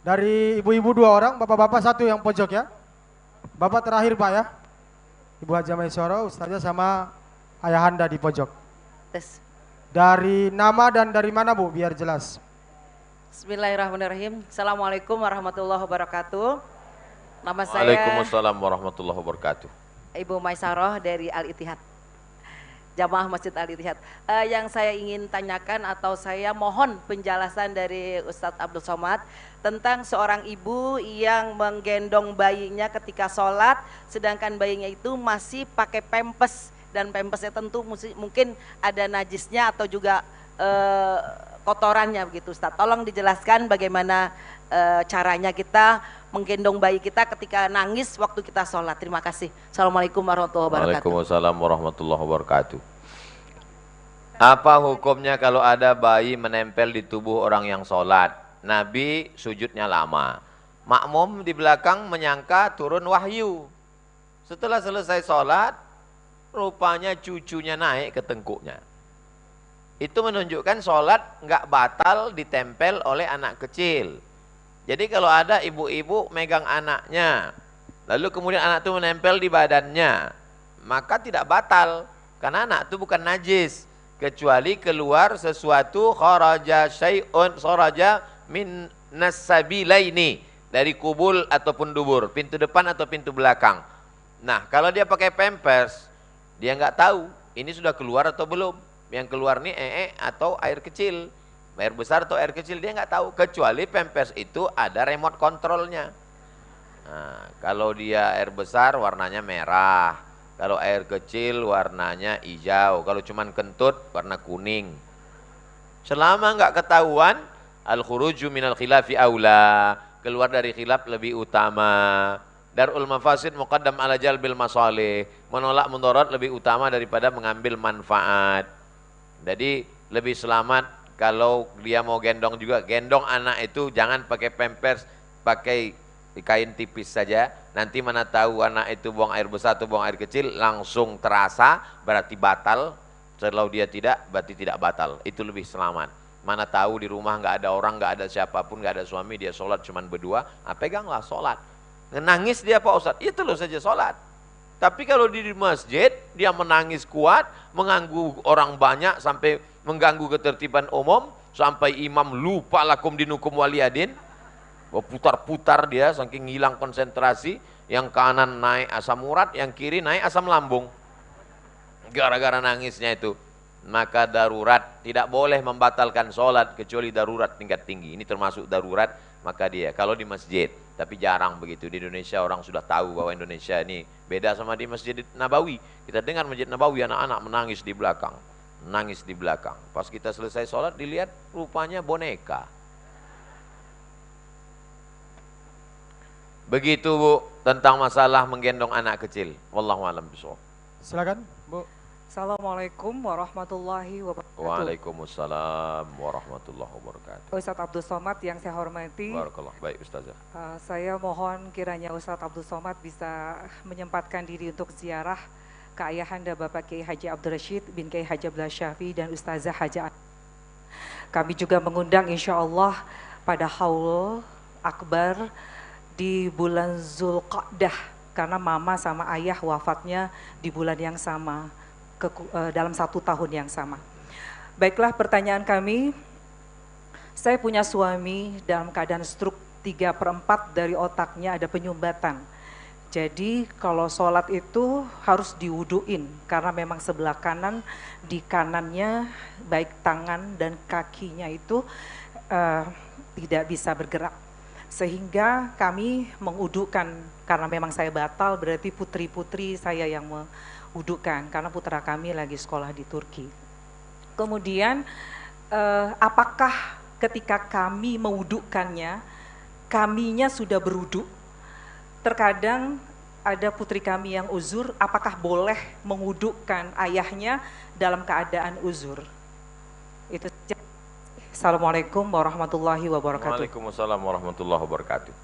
Dari ibu-ibu 2 orang, bapak-bapak 1 yang pojok ya. Bapak terakhir Pak ya. Ibu Haja Maisaro, Ustazah sama Ayahanda di pojok. Tes. Dari nama dan dari mana Bu, biar jelas. Bismillahirrahmanirrahim. Assalamualaikum warahmatullahi wabarakatuh. Nama saya Waalaikumsalam warahmatullahi wabarakatuh. Ibu Maisaroh dari Al-Ittihad, Jamaah Masjid Al-Ittihad. Yang saya ingin tanyakan atau saya mohon penjelasan dari Ustadz Abdul Somad tentang seorang ibu yang menggendong bayinya ketika sholat, sedangkan bayinya itu masih pakai pempes, dan pempesnya tentu mungkin ada najisnya atau juga kotorannya begitu Ustadz. Tolong dijelaskan bagaimana caranya kita menggendong bayi kita ketika nangis waktu kita sholat. Terima kasih. Assalamualaikum warahmatullahi wabarakatuh. Waalaikumsalam warahmatullahi wabarakatuh. Apa hukumnya kalau ada bayi menempel di tubuh orang yang sholat? Nabi sujudnya lama. Makmum di belakang menyangka turun wahyu. Setelah selesai sholat, rupanya cucunya naik ke tengkuknya. Itu menunjukkan sholat nggak batal ditempel oleh anak kecil. Jadi kalau ada ibu-ibu megang anaknya, lalu kemudian anak itu menempel di badannya, maka tidak batal. Karena anak itu bukan najis, kecuali keluar sesuatu kharaja syai'un kharaja min nasabilaini, dari kubul ataupun dubur, pintu depan atau pintu belakang. Nah, kalau dia pakai pampers, dia nggak tahu ini sudah keluar atau belum. Yang keluar nih atau air kecil. Air besar atau air kecil dia nggak tahu, kecuali pampers itu ada remote kontrolnya. Nah, kalau dia air besar warnanya merah, kalau air kecil warnanya hijau, kalau cuman kentut warna kuning. Selama nggak ketahuan, al-khuruju minal khilafi aula, keluar dari khilaf lebih utama. Darul mafasid muqaddam ala jalbil masalih, menolak mudarat lebih utama daripada mengambil manfaat. Jadi lebih selamat kalau dia mau gendong juga, gendong anak itu jangan pakai pampers, pakai kain tipis saja. Nanti mana tahu anak itu buang air besar atau buang air kecil, langsung terasa, berarti batal. Kalau dia tidak, berarti tidak batal. Itu lebih selamat. Mana tahu di rumah nggak ada orang, nggak ada siapapun, nggak ada suami, dia sholat cuman berdua, peganglah sholat. Nangis dia Pak Ustadz, itu loh saja sholat. Tapi kalau di masjid, dia menangis kuat, mengganggu orang banyak sampai mengganggu ketertiban umum, sampai imam lupa lakum dinukum waliyadin, putar-putar dia saking hilang konsentrasi, yang kanan naik asam urat, yang kiri naik asam lambung, gara-gara nangisnya itu. Maka darurat, tidak boleh membatalkan sholat kecuali darurat tingkat tinggi. Ini termasuk darurat, maka dia kalau di masjid, tapi jarang begitu. Di Indonesia orang sudah tahu bahwa Indonesia ini beda sama di Masjid Nabawi. Kita dengar Masjid Nabawi anak-anak menangis di belakang, nangis di belakang. Pas kita selesai sholat dilihat rupanya boneka. Begitu Bu tentang masalah menggendong anak kecil. Wallahu a'lam bishawab. Silakan Bu. Assalamualaikum warahmatullahi wabarakatuh. Waalaikumsalam warahmatullahi wabarakatuh. Ustadz Abdul Somad yang saya hormati, Barakallah. Baik Ustazah. saya mohon kiranya Ustadz Abdul Somad bisa menyempatkan diri untuk ziarah ke ayahanda Bapak Kiai Haji Abdul Rashid bin Kiai Haji Abdul Syafi dan Ustazah Haja. Kami juga mengundang insya Allah pada haul akbar di bulan Zulqa'dah, karena mama sama ayah wafatnya di bulan yang sama, dalam 1 tahun yang sama. Baiklah, pertanyaan kami, saya punya suami dalam keadaan stroke, 3/4 dari otaknya ada penyumbatan. Jadi kalau sholat itu harus diwuduin, karena memang sebelah kanan, di kanannya baik tangan dan kakinya itu tidak bisa bergerak. Sehingga kami mengudukan, karena memang saya batal, berarti putri-putri saya yang mengudukan, karena putra kami lagi sekolah di Turki. Kemudian apakah ketika kami mewudukannya, kaminya sudah berwudu? Terkadang ada putri kami yang uzur, apakah boleh mewudukan ayahnya dalam keadaan uzur? Itu saja. Assalamualaikum warahmatullahi wabarakatuh. Waalaikumsalam warahmatullahi wabarakatuh.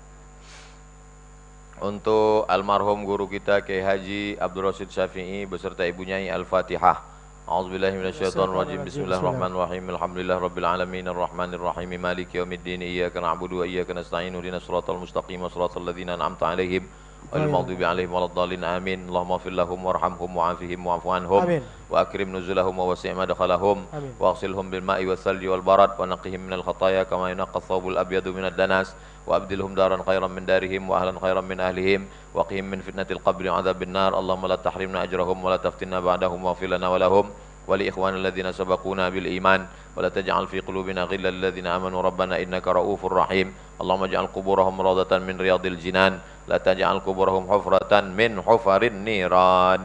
Untuk almarhum guru kita Kiai Haji Abdul Rashid Syafi'i beserta Ibu Nyai Al-Fatihah. A'udzubillahi minasyaitonirrajim. Bismillahirrahmanirrahim. Alhamdulillahirabbil alamin arrahmanirrahim maliki yaumiddin iyyaka na'budu wa iyyaka nasta'in ihdinas siratal mustaqim siratal ladzina an'amta 'alaihim ghairil maghdubi 'alaihim waladdallin amin. Allahumma fir lahum warhamhum wa'afihim wa'fu anhum wa akrim nuzulahum wa wasi' madkhalahum wa aghsilhum bil ma'i was salji wal barad wa naqihim minal khataaya kama yunqqa ath-thawbul abyadu minad danas وأبدلهم دارا خيرا من دارهم وأهلا خيرا من أهلهم وقهم من فتنة القبر وعذاب النار اللهم لا تحرمنا أجرهم ولا تفتنا بعدهم واغفر لنا ولهم ولإخوان الذين سبقونا بالإيمان ولا تجعل في قلوبنا غلا للذين آمنوا ربنا إنك رؤوف رحيم اللهم اجعل قبورهم روضة من رياض الجنان لا تجعل قبورهم حفرة من حفر النيران.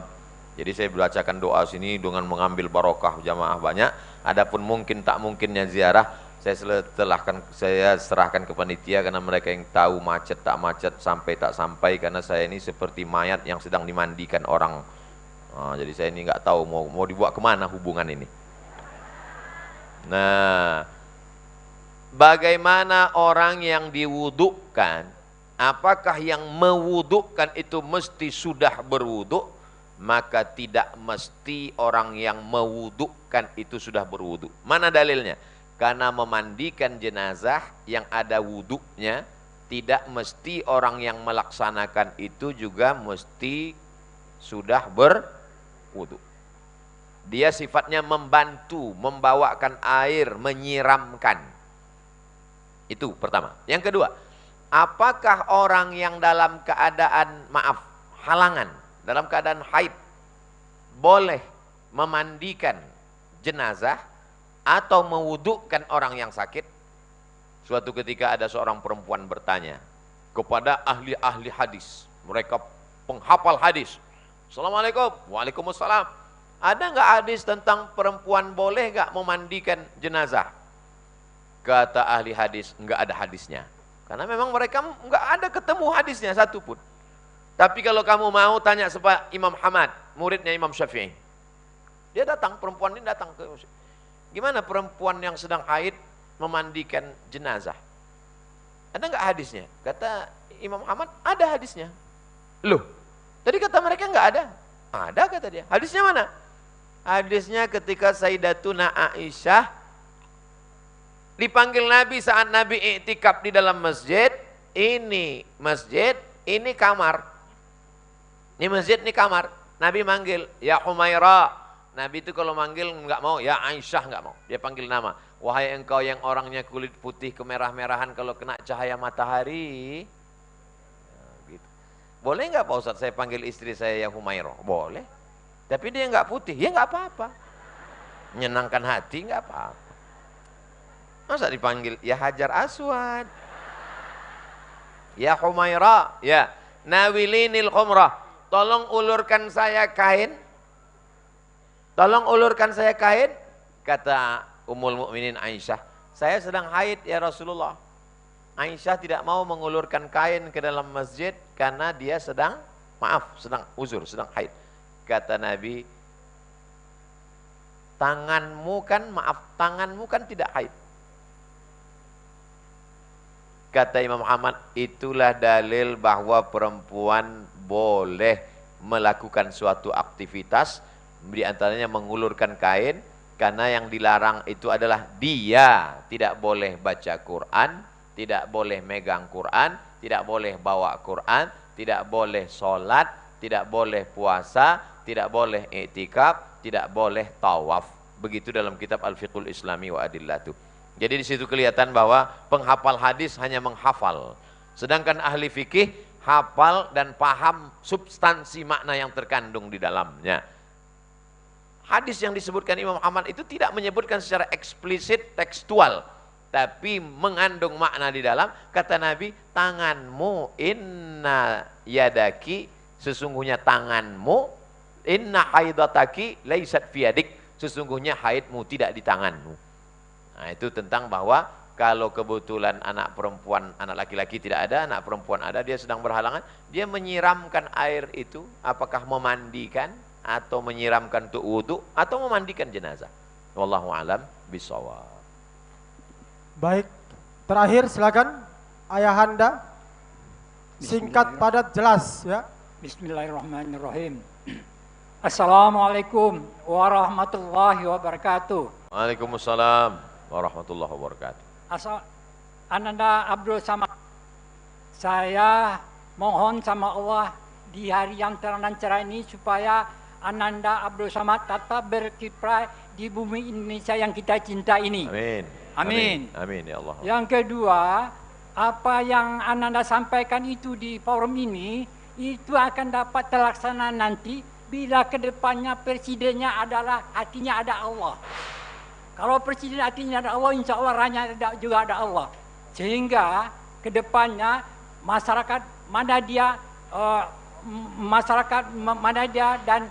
Jadi saya bacakan doa sini dengan mengambil barokah jamaah banyak. Adapun mungkin tak mungkinnya ziarah saya serahkan ke panitia karena mereka yang tahu macet tak macet sampai tak sampai, karena saya ini seperti mayat yang sedang dimandikan orang. Jadi saya ini nggak tahu mau dibawa kemana hubungan ini. Nah, bagaimana orang yang diwudukkan? Apakah yang mewudukkan itu mesti sudah berwuduk? Maka tidak mesti orang yang mewudukkan itu sudah berwuduk. Mana dalilnya? Karena memandikan jenazah yang ada wuduknya, tidak mesti orang yang melaksanakan itu juga mesti sudah berwuduk. Dia sifatnya membantu, membawakan air, menyiramkan. Itu pertama. Yang kedua, apakah orang yang dalam keadaan halangan, dalam keadaan haid, boleh memandikan jenazah atau mewudukkan orang yang sakit? Suatu ketika ada seorang perempuan bertanya kepada ahli-ahli hadis, mereka penghafal hadis. Assalamualaikum, waalaikumsalam. Ada nggak hadis tentang perempuan boleh nggak memandikan jenazah? Kata ahli hadis, nggak ada hadisnya. Karena memang mereka nggak ada ketemu hadisnya satupun. Tapi kalau kamu mau tanya supaya Imam Hamad, muridnya Imam Syafi'i, dia datang, perempuan ini datang ke gimana perempuan yang sedang haid memandikan jenazah? Ada nggak hadisnya? Kata Imam Ahmad, ada hadisnya. Loh, tadi kata mereka nggak ada. Ada kata dia. Hadisnya mana? Hadisnya ketika Sayyidatuna Aisyah dipanggil Nabi saat Nabi iktikaf di dalam masjid. Ini masjid, ini kamar. Ini masjid, ini kamar. Nabi manggil, ya Humaira. Nabi itu kalau manggil nggak mau, ya Aisyah nggak mau. Dia panggil nama. Wahai engkau yang orangnya kulit putih kemerah-merahan kalau kena cahaya matahari. Nah, gitu. Boleh nggak Pak Ustadz saya panggil istri saya yang Humairah? Boleh. Tapi dia nggak putih, ya nggak apa-apa. Menyenangkan hati nggak apa-apa. Masa dipanggil ya Hajar Aswad, ya Humairah, ya Nawilinil Khumrah. Tolong ulurkan saya kain. Tolong ulurkan saya kain, kata Ummul Mukminin Aisyah. Saya sedang haid ya Rasulullah. Aisyah tidak mau mengulurkan kain ke dalam masjid karena dia sedang uzur, sedang haid. Kata Nabi, tanganmu kan tidak haid. Kata Imam Ahmad, itulah dalil bahwa perempuan boleh melakukan suatu aktivitas, di antaranya mengulurkan kain, karena yang dilarang itu adalah dia tidak boleh baca Quran, tidak boleh megang Quran, tidak boleh bawa Quran, tidak boleh sholat, tidak boleh puasa, tidak boleh i'tikaf, tidak boleh tawaf. Begitu dalam kitab Al-Fiqhul Islami wa Adillatu. Jadi di situ kelihatan bahwa penghafal hadis hanya menghafal, sedangkan ahli fikih hafal dan paham substansi makna yang terkandung di dalamnya. Hadis yang disebutkan Imam Ahmad itu tidak menyebutkan secara eksplisit tekstual, tapi mengandung makna di dalam. Kata Nabi, tanganmu, inna yadaki, sesungguhnya tanganmu, inna haidataki laisat fiyadik, sesungguhnya haidmu tidak di tanganmu. Nah, itu tentang bahwa kalau kebetulan anak perempuan, anak laki-laki tidak ada, anak perempuan ada, dia sedang berhalangan, dia menyiramkan air itu, apakah memandikan atau menyiramkan untuk wudu atau memandikan jenazah. Wallahu alam bisawab. Baik, terakhir silakan Ayahanda Singkat, padat, jelas ya. Bismillahirrahmanirrahim. Assalamualaikum warahmatullahi wabarakatuh. Waalaikumsalam warahmatullahi wabarakatuh. Ananda Abdul Samad. Saya mohon sama Allah di hari yang terang dan cerah ini supaya Ananda Abdul Samad tetap berkiprah di bumi Indonesia yang kita cinta ini. Amin. Amin. Amin ya Allah. Yang kedua, apa yang Ananda sampaikan itu di forum ini, itu akan dapat terlaksana nanti bila kedepannya presidennya adalah hatinya ada Allah. Kalau presiden hatinya ada Allah, insya Allah rakyatnya juga ada Allah. Sehingga kedepannya masyarakat mana dia dan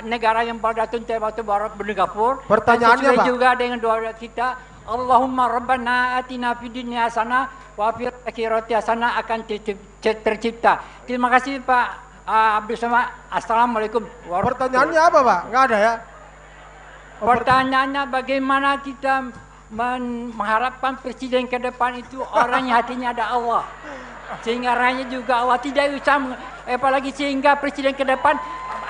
negara yang berdatun batu barat bernegapur. Pertanyaannya, Pak. Juga dengan doa kita, Allahumma rabbana atina fid dunya hasanah wa fil akhirati hasanah akan tercipta. Terima kasih Pak Abdul Samad. Assalamualaikum warahmatullahi wabarakatuh. Pertanyaannya apa, Pak? Nggak ada ya? Pertanyaannya bagaimana kita mengharapkan presiden ke depan itu orang yang hatinya ada Allah. Sehingga rakyatnya juga Allah, tidak usah apalagi sehingga presiden ke depan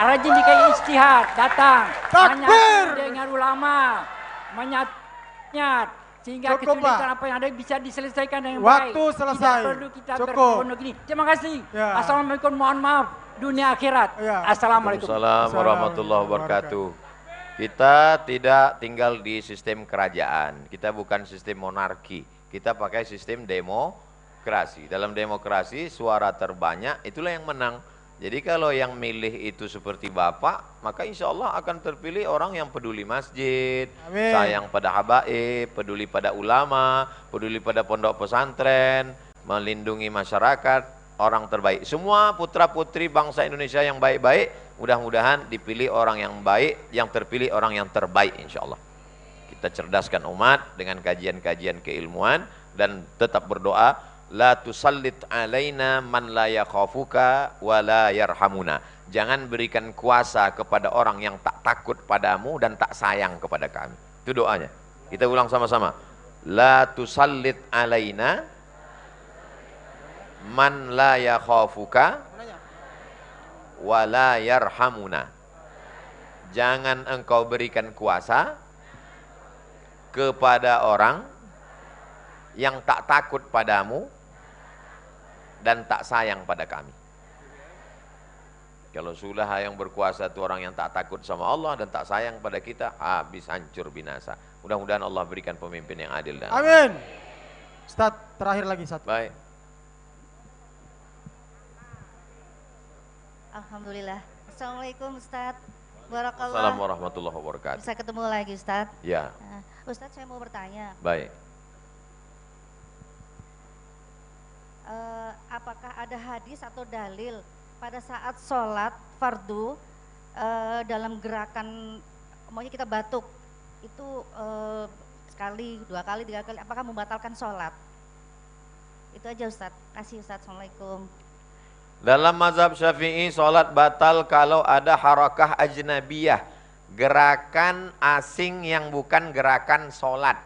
rajin dikaji istihad, datang Takbir! dengan ulama, menyat sehingga Cukup, kesulitan Pak. apa yang ada bisa diselesaikan dengan Waktu baik. selesai. Tidak perlu kita Cukup. berpondok ini. Terima kasih. Ya. Assalamualaikum, mohon maaf dunia akhirat. Ya. Assalamualaikum. Waalaikumsalam warahmatullahi wabarakatuh. Kita tidak tinggal di sistem kerajaan. Kita bukan sistem monarki. Kita pakai sistem demokrasi. Dalam demokrasi suara terbanyak itulah yang menang. Jadi kalau yang milih itu seperti Bapak, maka insya Allah akan terpilih orang yang peduli masjid, Amin. sayang pada habaib, peduli pada ulama, peduli pada pondok pesantren, melindungi masyarakat, orang terbaik. Semua putra-putri bangsa Indonesia yang baik-baik, mudah-mudahan dipilih orang yang baik, yang terpilih orang yang terbaik insya Allah. Kita cerdaskan umat dengan kajian-kajian keilmuan dan tetap berdoa. La tusallit alaina man la yakhafuka wa la yarhamuna. Jangan berikan kuasa kepada orang yang tak takut padamu dan tak sayang kepada kami. Itu doanya. Kita ulang sama-sama. La tusallit alaina man la yakhafuka wa la yarhamuna. Jangan engkau berikan kuasa kepada orang yang tak takut padamu dan tak sayang pada kami. Kalau sudah yang berkuasa itu orang yang tak takut sama Allah dan tak sayang pada kita, habis hancur binasa. Mudah-mudahan Allah berikan pemimpin yang adil dan Amin. Ustaz, terakhir lagi satu. baik. Alhamdulillah. Assalamualaikum Ustaz. Barakallah. Assalamualaikum warahmatullahi wabarakatuh. Bisa ketemu lagi Ustaz. Ya, Ustaz, saya mau bertanya. baik. Apakah ada hadis atau dalil pada saat sholat fardu dalam gerakan, maunya kita batuk itu sekali, 2 kali, 3 kali, apakah membatalkan sholat? Itu aja Ustaz. Kasih Ustaz. Assalamualaikum. Dalam mazhab Syafi'i salat batal kalau ada harakah ajnabiyah, gerakan asing yang bukan gerakan salat.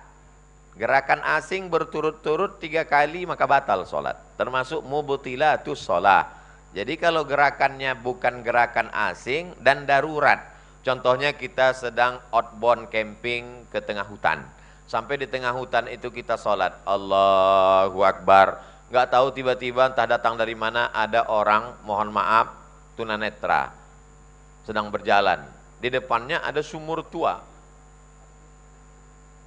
Gerakan asing berturut-turut 3 kali maka batal salat, termasuk mubtilatus shalah. Jadi kalau gerakannya bukan gerakan asing dan darurat, contohnya kita sedang outbound camping ke tengah hutan, sampai di tengah hutan itu kita salat, Allahu Akbar, nggak tahu tiba-tiba entah datang dari mana ada orang, mohon maaf, tunanetra sedang berjalan, di depannya ada sumur tua.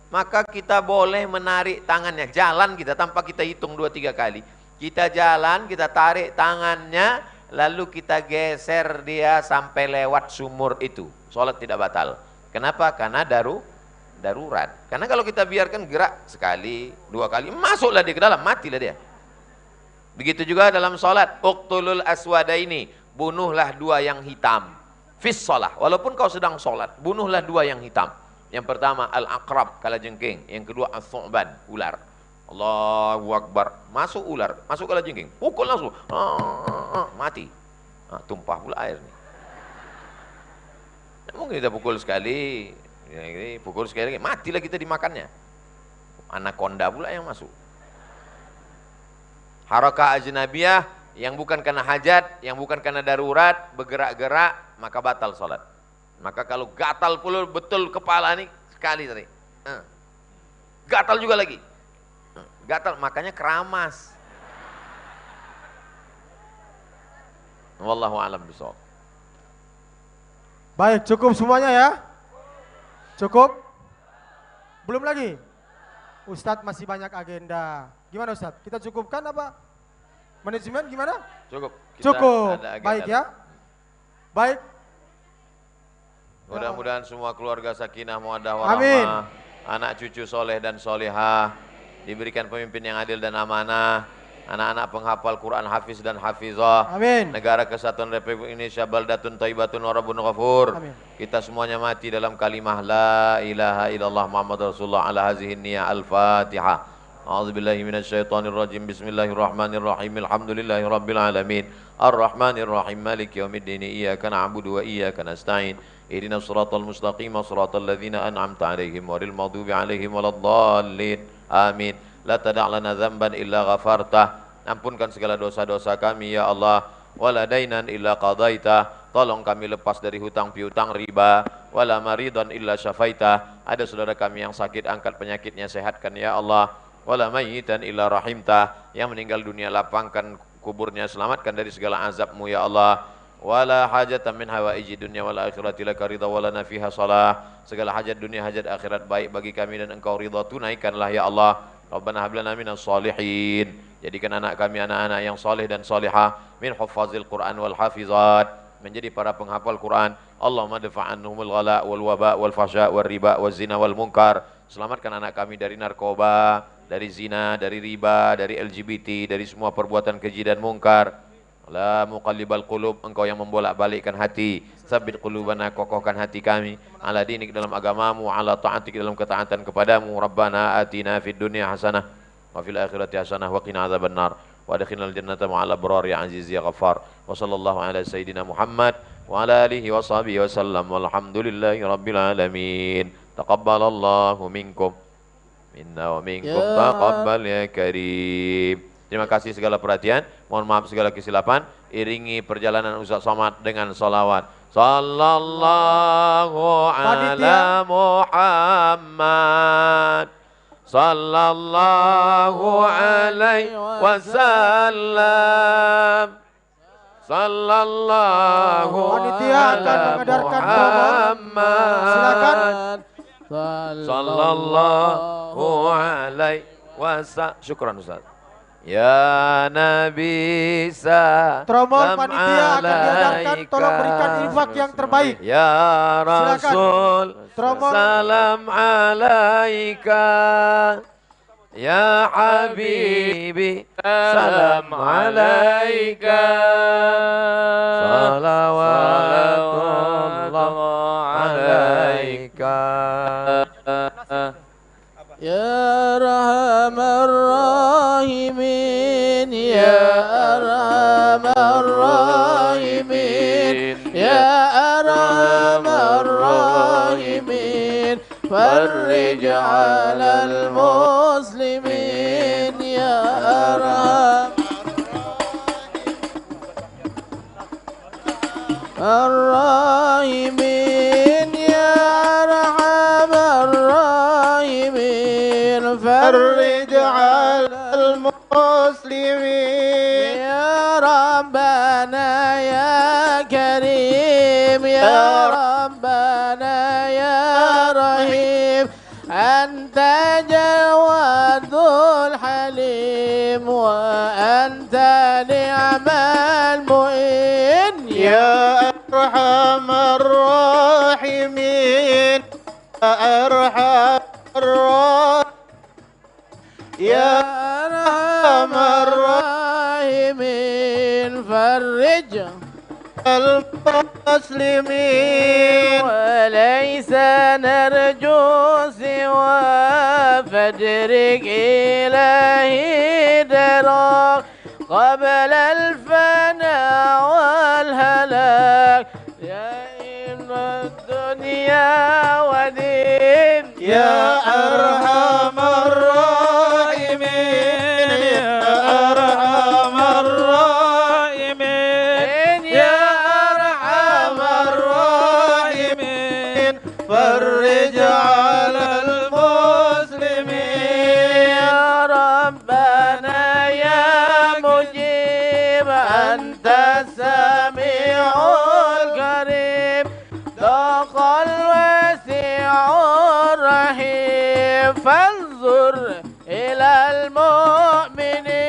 Maka kita boleh menarik tangannya, jalan kita tanpa kita hitung 2-3 kali. Kita jalan, kita tarik tangannya, lalu kita geser dia sampai lewat sumur itu. Sholat tidak batal. Kenapa? Karena darurat. Karena kalau kita biarkan gerak sekali, 2 kali, masuklah dia ke dalam, matilah dia. Begitu juga dalam sholat, uqtulul aswadaini, bunuhlah 2 yang hitam. Fis sholah, walaupun kau sedang sholat, bunuhlah 2 yang hitam. Yang pertama al-aqrab, kalajengking. Yang kedua as-su'ban, ular. Allahu Akbar, masuk ular, masuk kalajengking, pukul langsung, mati. Tumpah pula air nih. Mungkin kita pukul sekali, pukul sekali, matilah kita dimakannya. Anaconda pula yang masuk. Harakah ajnabiyah yang bukan karena hajat, yang bukan karena darurat, bergerak-gerak, maka batal sholat. Maka kalau gatal pula betul kepala ini sekali tadi. Gatal juga lagi. Gatal, makanya keramas. Wallahu a'lam bishawab. Baik, cukup semuanya ya? Cukup? Belum lagi? Ustadz masih banyak agenda. Gimana Ustadz? Kita cukupkan apa? Manajemen gimana? Cukup. Cukup. Baik ya. Baik. Mudah-mudahan semua keluarga sakinah mawaddah Amin. warahmah, anak cucu soleh dan solehah, diberikan pemimpin yang adil dan amanah, anak-anak penghafal Quran hafiz dan hafizah. Amin. Negara Kesatuan Republik Indonesia baldatun thayyibatun wa rabbun ghafur. Amin. Kita semuanya mati dalam kalimah la ilaha illallah Muhammad Rasulullah ala hazihi niyah al-Fatihah. A'udzubillahi minasyaitonir rajim. Bismillahirrahmanirrahim. Alhamdulillahi rabbil alamin. Arrahmanirrahim. Maliki yaumiddin. Iyyaka na'budu wa iyyaka nasta'in. Ihdinas siratal mustaqim. Shiratal ladzina an'amta 'alaihim ghairil maghdubi 'alaihim waladdallin. Amin. La tada' lana dzamban illa ghafartah. Ampunkan segala dosa-dosa kami ya Allah. Wala dainan illa qadaitah. Tolong kami lepas dari hutang piutang riba. Wala maridan illa syafaitah. Ada saudara kami yang sakit, angkat penyakitnya, sehatkan ya Allah. Wala mayyitan illa rahimtah. Yang meninggal dunia, lapangkan kuburnya, selamatkan dari segala azab-Mu ya Allah. Wala hajatan min hawaiji dunya wal akhirati laka ridha walana fiha salah. Segala hajat dunia, hajat akhirat baik bagi kami dan Engkau ridha, tunaikanlah ya Allah. Rabbana hab lana minas shalihin. Jadikan anak kami anak-anak yang saleh dan salihah, min huffazil Quran wal hafizat, menjadi para penghafal Quran. Allahumma dafa'annahumul ghala wal waba wal fahsya wal riba wal zina wal munkar. Selamatkan anak kami dari narkoba, dari zina, dari riba, dari LGBT, dari semua perbuatan keji dan mungkar. La muqallibal qulub, Engkau yang membolak-balikkan hati. Sabit qulubana, kokohkan hati kami. Ala dinik, dalam agamamu. Ala ta'atik, dalam ketaatan kepadamu. Rabbana atina fid dunya hasanah wa fil akhirati hasanah wa qina adzabannar. Wa adkhilnal jannata ma'al abrar ya aziz ya ghaffar. Wa sallallahu ala sayyidina Muhammad wa ala alihi wa sahbihi wa sallam. Walhamdulillahi rabbil alamin. Taqabbalallahu minkum minna wa minkum taqabbal ya karim. Terima kasih segala perhatian, mohon maaf segala kesilapan. Iringi perjalanan Ustaz Somad dengan salawat. Sallallahu ala Muhammad, sallallahu alaihi wasallam, sallallahu Panitia akan mengedarkan Muhammad. Silakan. Sallallahu alaihi wasallam. Syukran Ustaz. Ya Nabi Tromol panitia akan diedarkan, tolong berikan infak yang terbaik. Ya Rasul Tromol. salam alaika. Ya Habibi salam alaika. Salawatullah alaika. Ya Rahman Rahimin, Ya Arhamar Rahimin, Ya Arhamar Rahimin, farrij 'alal muslimin, Ya Arhamar Rahimin, Ya Arhamar Rahimin, farrij 'alal muslimin, Ya Rabbana Ya Karim, Ya Rabbana Ya Rahim, Anta Jawadul Halim, wa Anta ni'mal mu'in, Ya Arhamar Rahimin, Ya Arhamar Rahimin, Ya Arhamar Rahimin, farrij المسلمين وليس نرجو سوى فادرك إلهي دراك قبل الفناء والهلاك يا إن الدنيا ودين يا أرحم الراحمين يا أرحم فانظر إلى المؤمنين